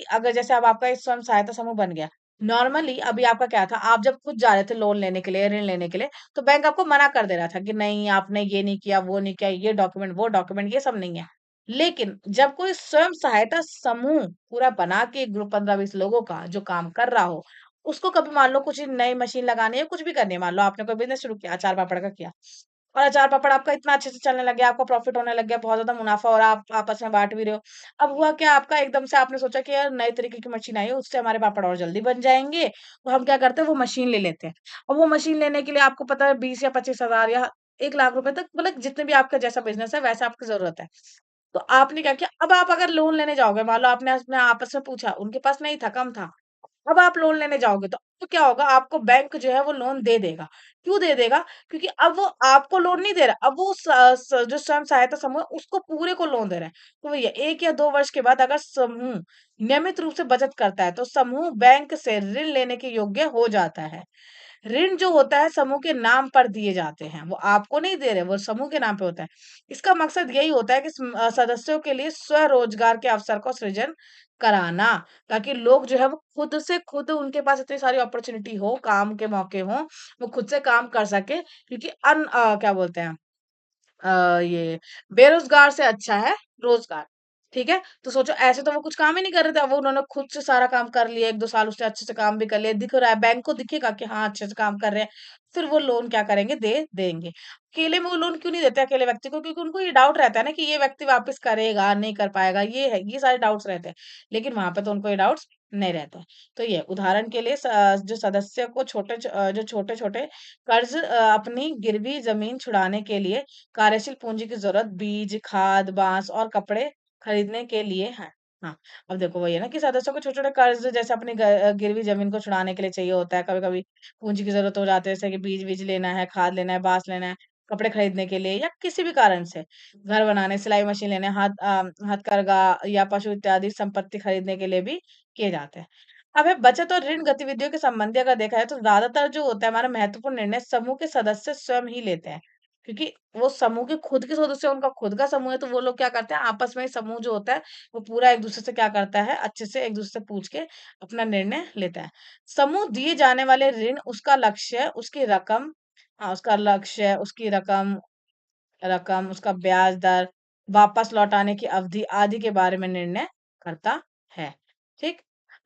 अगर जैसे अब आपका एक स्वयं सहायता समूह बन गया। नॉर्मली अभी आपका क्या था, आप जब खुद जा रहे थे लोन लेने के लिए, ऋण लेने के लिए, तो बैंक आपको मना कर दे रहा था कि नहीं आपने ये नहीं किया, वो नहीं किया, ये डॉक्यूमेंट, वो डॉक्यूमेंट, ये सब नहीं है। लेकिन जब कोई स्वयं सहायता समूह पूरा बना के एक ग्रुप 15-20 लोगों का जो काम कर रहा हो, उसको कभी मान लो कुछ नई मशीन लगानी है, कुछ भी करनी है, मान लो आपने कोई बिज़नेस शुरू किया, अचार-पापड़ का किया और अचार-पापड़ आपका इतना अच्छे से चलने लग गया, आपका प्रॉफिट होने लग गया, बहुत ज़्यादा मुनाफ़ा हो रहा है, आप आपस में बाँट भी रहे हो। अब हुआ क्या आपका एकदम से आपने सोचा कि यार नए तरीके की मशीन आई है, उससे हमारे पापड़ और जल्दी बन जाएँगे, तो हम क्या करते हैं वो मशीन ले लेते हैं। अब वो मशीन लेने के लिए आपको पता है 20 या 25,000 या 1 लाख रुपए तक मतलब जितने भी आपका जैसा बिज़नेस है, वैसा आपकी ज़रूरत है। तो आपने क्या किया, अब आप अगर लोन लेने जाओगे, मान लो आपने अपने आपस में पूछा, उनके पास नहीं था, कम था। अब आप लोन लेने जाओगे तो क्या होगा, आपको बैंक जो है वो लोन दे देगा। क्यों दे देगा? क्योंकि अब वो आपको लोन नहीं दे रहा, अब वो जो स्वयं सहायता समूह है उसको पूरे को लोन दे रहा है। तो भैया 1 या 2 वर्ष के बाद अगर समूह नियमित रूप से बचत करता है तो समूह बैंक से ऋण लेने के योग्य हो जाता है। ऋण जो होता है समूह के नाम पर दिए जाते हैं, वो आपको नहीं दे रहे, वो समूह के नाम पे होता है। इसका मकसद यही होता है कि सदस्यों के लिए स्वरोजगार के अवसर का सृजन कराना, ताकि लोग जो है वो खुद से खुद, उनके पास इतनी सारी अपॉर्चुनिटी हो, काम के मौके हों, वो खुद से काम कर सके, क्योंकि क्या बोलते हैं, ये बेरोजगार से अच्छा है रोजगार। ठीक है? तो सोचो, ऐसे तो वो कुछ काम ही नहीं कर रहे थे, अब वो उन्होंने खुद से सारा काम कर लिया, 1-2 साल उसने अच्छे से काम भी कर लिया, दिख रहा है, बैंक को दिखेगा कि हाँ, अच्छे से काम कर रहे हैं, फिर वो लोन क्या करेंगे, दे देंगे। अकेले में वो लोन क्यों नहीं देते अकेले व्यक्ति को? क्योंकि उनको ये डाउट रहता है ना कि ये व्यक्ति वापस करेगा, नहीं कर पाएगा, ये है, ये सारे डाउट्स रहते हैं। लेकिन वहाँ पे तो उनको ये डाउट्स नहीं रहते। तो ये उदाहरण के लिए जो सदस्य को जो छोटे-छोटे कर्ज अपनी गिरवी ज़मीन छुड़ाने के लिए कार्यशील पूंजी की ज़रूरत बीज, खाद, बाँस और कपड़े खरीदने के लिए है। हाँ, अब देखो वही है ना कि सदस्यों को छोटे-छोटे कर्ज जैसे अपनी गिरवी ज़मीन को छुड़ाने के लिए चाहिए होता है। कभी-कभी पूंजी की ज़रूरत हो जाती है, जैसे कि बीज-वीज लेना है, खाद लेना है, बाँस लेना है, कपड़े खरीदने के लिए या किसी भी कारण से, घर बनाने, सिलाई मशीन लेने, हथकरघा या पशु इत्यादि संपत्ति खरीदने के लिए भी किए जाते हैं। अब है बचत और ऋण गतिविधियों के संबंधी अगर देखा जाए तो ज़्यादातर जो होता है हमारा महत्वपूर्ण निर्णय समूह के सदस्य स्वयं ही लेते हैं। क्योंकि वो समूह के खुद के सदस्य, उनका खुद का समूह है, तो वो लोग क्या करते हैं आपस में ही, समूह जो होता है वो पूरा एक दूसरे से क्या करता है, अच्छे से एक दूसरे से पूछ के अपना निर्णय लेता है। समूह दिए जाने वाले ऋण, उसका लक्ष्य, उसकी रकम, हाँ, उसका लक्ष्य, उसकी रकम रकम, उसका ब्याज दर, वापस लौटाने की अवधि आदि के बारे में निर्णय करता है। ठीक?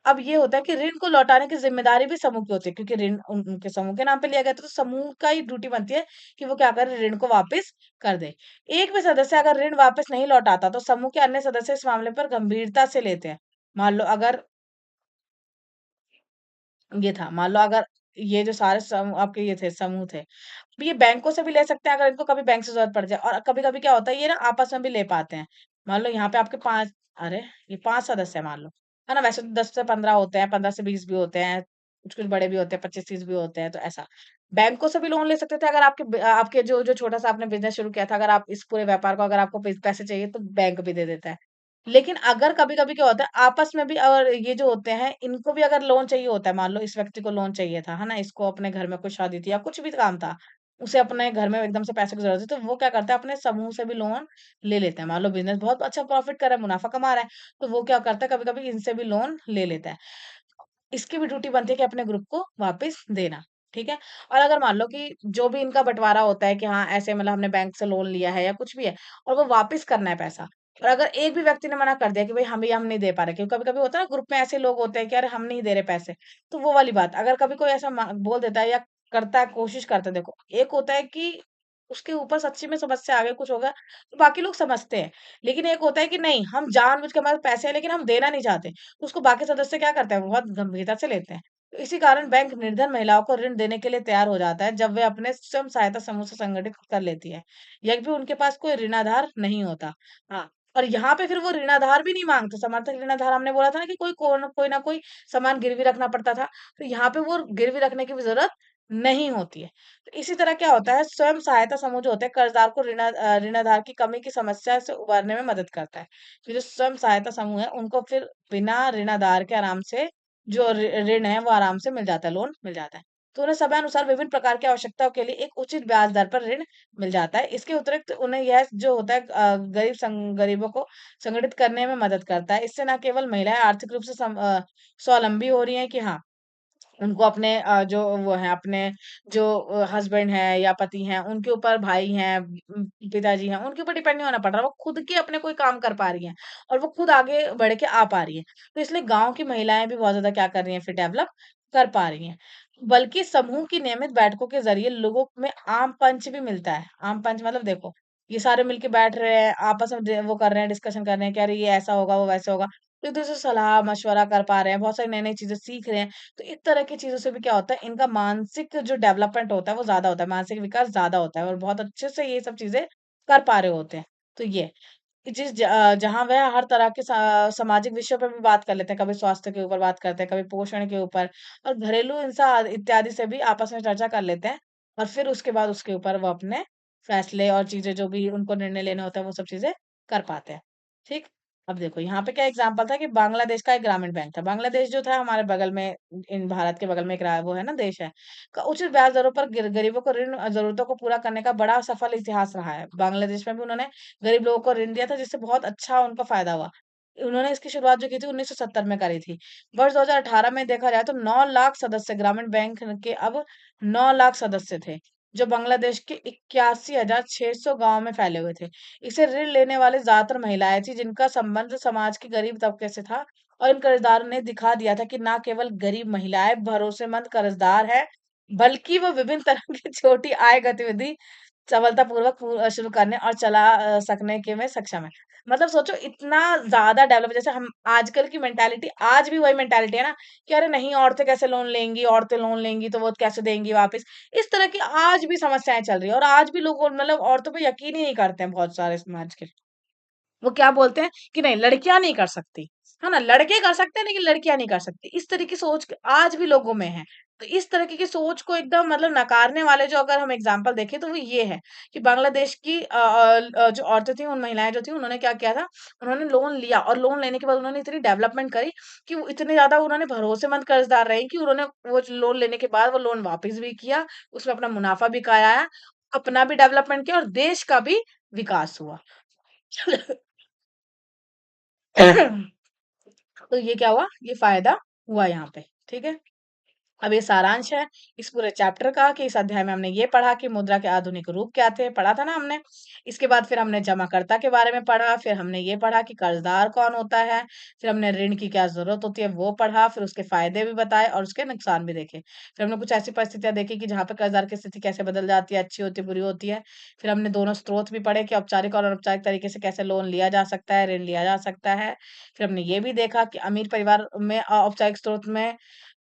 अब ये होता है कि ऋण को लौटाने की ज़िम्मेदारी भी समूह की होती है, क्योंकि ऋण उनके समूह के नाम पे लिया गया था, तो समूह का ही ड्यूटी बनती है कि वो क्या करे, ऋण को वापस कर दे। एक भी सदस्य अगर ऋण वापस नहीं लौटाता तो समूह के अन्य सदस्य इस मामले पर गंभीरता से लेते हैं। मान लो अगर मान लो अगर ये जो सारे समूह आपके ये थे, समूह थे, तो ये बैंकों से भी ले सकते हैं अगर इनको कभी बैंक से ज़रूरत पड़ जाए, और कभी-कभी क्या होता है ये ना आपस में भी ले पाते हैं। मान लो यहाँ पे आपके 5, अरे! ये 5 सदस्य हैं मान लो, है ना? वैसे तो 10 से 15 होते हैं, 15 से 20 भी होते हैं, कुछ-कुछ बड़े भी होते हैं, 25-30 भी होते हैं, तो ऐसा। बैंकों से भी लोन ले सकते थे अगर आपके जो जो छोटा-सा आपने बिज़नेस शुरू किया था, अगर आप इस पूरे व्यापार को, अगर आपको पैसे चाहिए तो बैंक भी दे देता है। लेकिन अगर कभी-कभी क्या होता है आपस में भी, और ये जो होते हैं इनको भी अगर लोन चाहिए होता है, मान लो इस व्यक्ति को लोन चाहिए था, है ना? इसको अपने घर में कुछ शादी थी या कुछ भी काम था, उसे अपने घर में एकदम से पैसे की ज़रूरत है, तो वो क्या करता है अपने समूह से भी लोन ले लेता है। मान लो बिज़नेस बहुत अच्छा प्रॉफ़िट कर रहा है, मुनाफ़ा कमा रहा है, तो वो क्या करता है कभी-कभी इनसे भी लोन ले लेता है। इसकी भी ड्यूटी बनती है कि अपने ग्रुप को वापस देना, ठीक है? और अगर मान लो कि जो भी इनका बँटवारा होता है कि हाँ, ऐसे मतलब हमने बैंक से लोन लिया है या कुछ भी है और वो वापस करना है पैसा, और अगर एक भी व्यक्ति ने मना कर दिया कि भई हम नहीं दे पा रहे, क्योंकि कभी-कभी होता है ना ग्रुप में ऐसे लोग होते हैं कि अरे हम नहीं दे रहे पैसे, तो वो वाली बात। अगर कभी कोई ऐसा बोल देता है या करता है, कोशिश करता है, देखो, एक होता है कि उसके ऊपर सच्ची में समस्या आ गई, कुछ हो गया, तो बाकी लोग समझते हैं। लेकिन एक होता है कि नहीं, हम जानबूझ के, हमारे पास पैसे हैं लेकिन हम देना नहीं चाहते। तो उसको बाकी सदस्य क्या करते हैं, बहुत गंभीरता से लेते हैं। तो इसी कारण बैंक निर्धन महिलाओं को ऋण देने के लिए तैयार हो जाता है जब वे अपने स्वयं सहायता समूह से संगठित कर लेती है, या फिर उनके पास कोई ऋणाधार नहीं होता। हाँ, और यहाँ पे फिर वो ऋणाधार भी नहीं मांगते, समर्थक ऋणाधार हमने बोला था ना कि कोई ना कोई सामान गिरवी रखना पड़ता था, तो यहाँ पे वो गिरवी रखने की भी जरूरत नहीं होती है। तो इसी तरह क्या होता है, स्वयं सहायता समूह जो होते हैं कर्जदार को ऋणाधार की कमी की समस्या से उबारने में मदद करता है। तो जो स्वयं सहायता समूह है उनको फिर बिना ऋणाधार के आराम से जो ऋण है वो आराम से मिल जाता है, लोन मिल जाता है। तो उन्हें समय अनुसार विभिन्न प्रकार की आवश्यकताओं के लिए एक उचित ब्याज दर पर ऋण मिल जाता है। इसके अतिरिक्त उन्हें यह जो होता है गरीबों को संगठित करने में मदद करता है। इससे न केवल महिलाएं आर्थिक रूप से स्वावलंबी हो रही हैं कि हाँ, उनको अपने जो वो हैं, अपने जो हस्बैंड हैं या पति हैं, उनके ऊपर भाई हैं, पिताजी हैं, उनके ऊपर डिपेंड नहीं होना पड़ रहा। वो खुद के अपने कोई काम कर पा रही हैं और वो खुद आगे बढ़ के आ पा रही हैं। तो इसलिए गाँव की महिलाएँ भी बहुत ज़्यादा क्या कर रही हैं, फिर डेवलप कर पा रही हैं। बल्कि समूह की नियमित बैठकों के ज़रिए लोगों में आम पंच भी मिलता है। आम पंच मतलब देखो, ये सारे मिलके बैठ रहे हैं, आपस में वो कर रहे हैं, डिस्कशन कर रहे हैं कि अरे ये ऐसा होगा, वो वैसे होगा। तो एक-दूसरे से सलाह-मशवरा कर पा रहे हैं, बहुत सारी नई-नई चीज़ें सीख रहे हैं। तो इस तरह की चीज़ों से भी क्या होता है, इनका मानसिक जो डेवलपमेंट होता है वो ज़्यादा होता है, मानसिक विकास ज़्यादा होता है और बहुत अच्छे से ये सब चीज़ें कर पा रहे होते हैं। तो ये। जहाँ वह हर तरह के सामाजिक विषयों पर भी बात कर लेते हैं, कभी स्वास्थ्य के ऊपर बात करते हैं, कभी पोषण के ऊपर और घरेलू हिंसा इत्यादि से भी आपस में चर्चा कर लेते हैं और फिर उसके बाद उसके ऊपर वो अपने फैसले और चीजें जो भी उनको निर्णय लेने होते हैं वो सब चीजें कर पाते हैं। ठीक। अब देखो यहाँ पे क्या एग्जाम्पल था कि बांग्लादेश का एक ग्रामीण बैंक था। बांग्लादेश जो था हमारे बगल में, इन भारत के बगल में एक वो है ना देश है, का उचित ब्याज दरों पर गरीबों को ऋण जरूरतों को पूरा करने का बड़ा सफल इतिहास रहा है। बांग्लादेश में भी उन्होंने गरीब लोगों को ऋण दिया था जिससे बहुत अच्छा उनका फायदा हुआ। उन्होंने इसकी शुरुआत जो की थी 1970 में करी थी। वर्ष 2018 में देखा जाए तो 9 लाख सदस्य ग्रामीण बैंक के अब 9 लाख सदस्य थे, जो बांग्लादेश के 81,600 गांव में फैले हुए थे। इसे ऋण लेने वाले ज्यादातर महिलाएं थी जिनका संबंध समाज के गरीब तबके से था। और इन कर्जदारों ने दिखा दिया था कि न केवल गरीब महिलाएं भरोसेमंद कर्जदार है, बल्कि वो विभिन्न तरह की छोटी आय गतिविधि सफलतापूर्वक शुरू करने और चला सकने के में सक्षम है। मतलब सोचो इतना ज़्यादा डेवलप, जैसे हम आजकल की मेंटालिटी, आज भी वही मेंटालिटी है ना कि अरे नहीं औरतें कैसे लोन लेंगी, औरतें लोन लेंगी तो वो कैसे देंगी वापस। इस तरह की आज भी समस्याएं चल रही है और आज भी लोग मतलब औरतों पे यकीन ही नहीं करते हैं बहुत सारे समाज के। वो क्या बोलते हैं कि नहीं लड़कियां नहीं कर सकती, है ना, लड़के कर सकते हैं लेकिन लड़कियां नहीं कर सकती। इस तरह की सोच आज भी लोगों में है। तो इस तरह की सोच को एकदम मतलब नकारने वाले जो अगर हम एग्जाम्पल देखें तो वो ये है कि बांग्लादेश की जो औरतें थी, उन महिलाएं जो थी, उन्होंने क्या किया था, उन्होंने लोन लिया और लोन लेने के बाद उन्होंने इतनी डेवलपमेंट करी कि वो इतने ज्यादा उन्होंने भरोसेमंद कर्जदार रहे कि उन्होंने वो लोन लेने के बाद वो लोन वापस भी किया, उसमें अपना मुनाफा भी कमाया, अपना भी डेवलपमेंट किया और देश का भी विकास हुआ। तो ये क्या हुआ, ये फायदा हुआ यहाँ पे। ठीक है। अब ये सारांश है इस पूरे चैप्टर का कि इस अध्याय में हमने ये पढ़ा कि मुद्रा के आधुनिक रूप क्या थे, पढ़ा था ना हमने। इसके बाद फिर हमने जमाकर्ता के बारे में पढ़ा, फिर हमने ये पढ़ा कि कर्जदार कौन होता है, फिर हमने ऋण की क्या जरूरत होती है वो पढ़ा, फिर उसके फायदे भी बताए और उसके नुकसान भी देखे। फिर हमने कुछ ऐसी परिस्थितियां देखी कि जहाँ पे कर्जदार की स्थिति कैसे बदल जाती है, अच्छी होती है, बुरी होती है। फिर हमने दोनों स्रोत भी पढ़े कि औपचारिक और अनौपचारिक तरीके से कैसे लोन लिया जा सकता है, ऋण लिया जा सकता है। फिर हमने ये भी देखा कि अमीर परिवार में औपचारिक स्रोत में,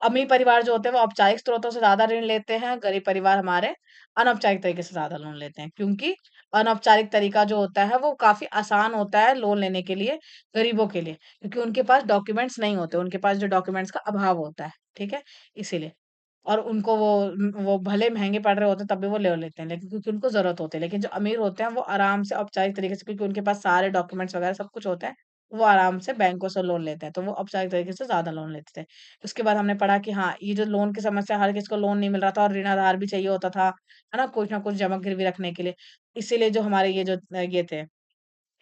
अमीर परिवार जो होते हैं वो औपचारिक स्रोतों से ज्यादा ऋण लेते हैं, गरीब परिवार हमारे अनौपचारिक तरीके से ज्यादा लोन लेते हैं, क्योंकि अनौपचारिक तरीका जो होता है वो काफी आसान होता है लोन लेने के लिए गरीबों के लिए, क्योंकि उनके पास डॉक्यूमेंट्स नहीं होते, उनके पास जो डॉक्यूमेंट्स का अभाव होता है। ठीक है। इसीलिए और उनको वो भले महंगे पड़ रहे होते हैं तब भी वो ले लेते हैं, लेकिन क्योंकि उनको जरूरत होती है। लेकिन जो अमीर होते हैं वो आराम से औपचारिक तरीके से, क्योंकि उनके पास सारे डॉक्यूमेंट्स वगैरह सब कुछ होता है, वो आराम से बैंकों से लोन लेते हैं, तो वो औपचारिक तरीके से ज्यादा लोन लेते थे। उसके बाद हमने पढ़ा कि हाँ ये जो लोन की समस्या, हर किसी को लोन नहीं मिल रहा था और ऋण आधार भी चाहिए होता था, है ना, कुछ ना कुछ जमा गिरवी रखने के लिए। इसीलिए जो हमारे ये जो ये थे,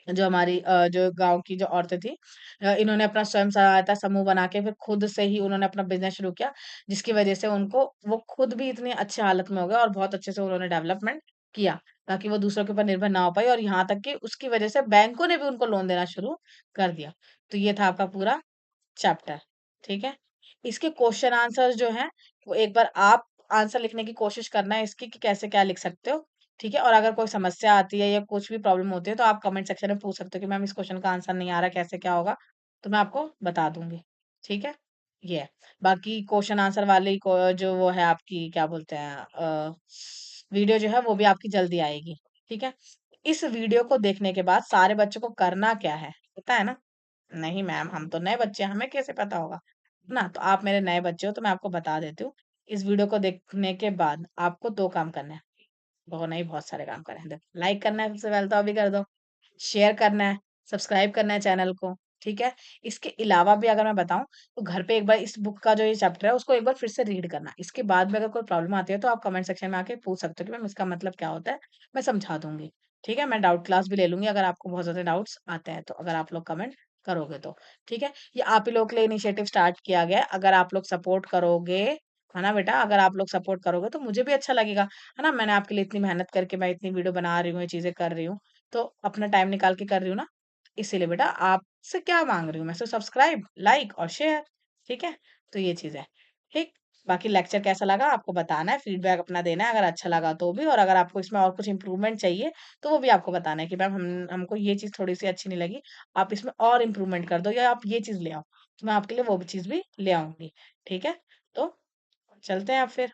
जो हमारी जो गाँव की जो औरतें थी, इन्होंने अपना स्वयं सहायता समूह बना के फिर खुद से ही उन्होंने अपना बिज़नेस शुरू किया, जिसकी वज़ह से उनको वो खुद भी इतनी अच्छी हालत में हो गए और बहुत अच्छे से उन्होंने डेवलपमेंट किया, ताकि वो दूसरों के ऊपर निर्भर ना हो पाए और यहाँ तक कि उसकी वज़ह से बैंकों ने भी उनको लोन देना शुरू कर दिया। तो ये था आपका पूरा चैप्टर। ठीक है। इसके क्वेश्चन आंसर्स जो हैं वो एक बार आप आंसर लिखने की कोशिश करना है इसकी कि कैसे क्या लिख सकते हो। ठीक है। और अगर कोई समस्या आती है या कुछ भी प्रॉब्लम होती है तो आप कमेंट सेक्शन में पूछ सकते हो कि मैम इस क्वेश्चन का आंसर नहीं आ रहा, कैसे क्या होगा, तो मैं आपको बता दूंगी। ठीक है। ये है। बाकी क्वेश्चन आंसर वाली जो वो है आपकी क्या बोलते हैं वीडियो जो है वो भी आपकी जल्दी आएगी। ठीक है। इस वीडियो को देखने के बाद सारे बच्चों को करना क्या है पता है ना? नहीं मैम हम तो नए बच्चे हैं, हमें कैसे पता होगा ना, तो आप मेरे नए बच्चे हो तो मैं आपको बता देती हूँ। इस वीडियो को देखने के बाद आपको दो काम करने हैं, बहुत नहीं बहुत सारे काम करने हैं। देखो लाइक करना है सबसे पहले तो अभी कर दो, शेयर करना है, सब्सक्राइब करना है चैनल को। ठीक है। इसके अलावा भी अगर मैं बताऊं तो घर पे एक बार इस बुक का जो ये चैप्टर है उसको एक बार फिर से रीड करना। इसके बाद में अगर कोई प्रॉब्लम आती है तो आप कमेंट सेक्शन में आके पूछ सकते हो कि मैम इसका मतलब क्या होता है, मैं समझा दूंगी। ठीक है। मैं डाउट क्लास भी ले लूंगी अगर आपको बहुत ज्यादा डाउट्स आते हैं तो, अगर आप लोग कमेंट करोगे तो। ठीक है। ये आप ही लोग के लिए इनिशिएटिव स्टार्ट किया गया है, अगर आप लोग सपोर्ट करोगे, है ना बेटा, अगर आप लोग सपोर्ट करोगे तो मुझे भी अच्छा लगेगा, है ना। मैंने आपके लिए इतनी मेहनत करके मैं इतनी वीडियो बना रही हूँ, ये चीजें कर रही हूँ, तो अपना टाइम निकाल के कर रही हूँ ना, इसीलिए बेटा आपसे क्या मांग रही हूँ मैं, सिर्फ सब्सक्राइब, लाइक और शेयर। ठीक है। तो ये चीज है। ठीक। बाकी लेक्चर कैसा लगा आपको बताना है, फीडबैक अपना देना है, अगर अच्छा लगा तो भी, और अगर आपको इसमें और कुछ इंप्रूवमेंट चाहिए तो वो भी आपको बताना है कि मैम हम हमको ये चीज थोड़ी सी अच्छी नहीं लगी, आप इसमें और इम्प्रूवमेंट कर दो या आप ये चीज ले आओ, तो मैं आपके लिए वो भी चीज भी ले आऊंगी। ठीक है। तो चलते हैं अब फिर।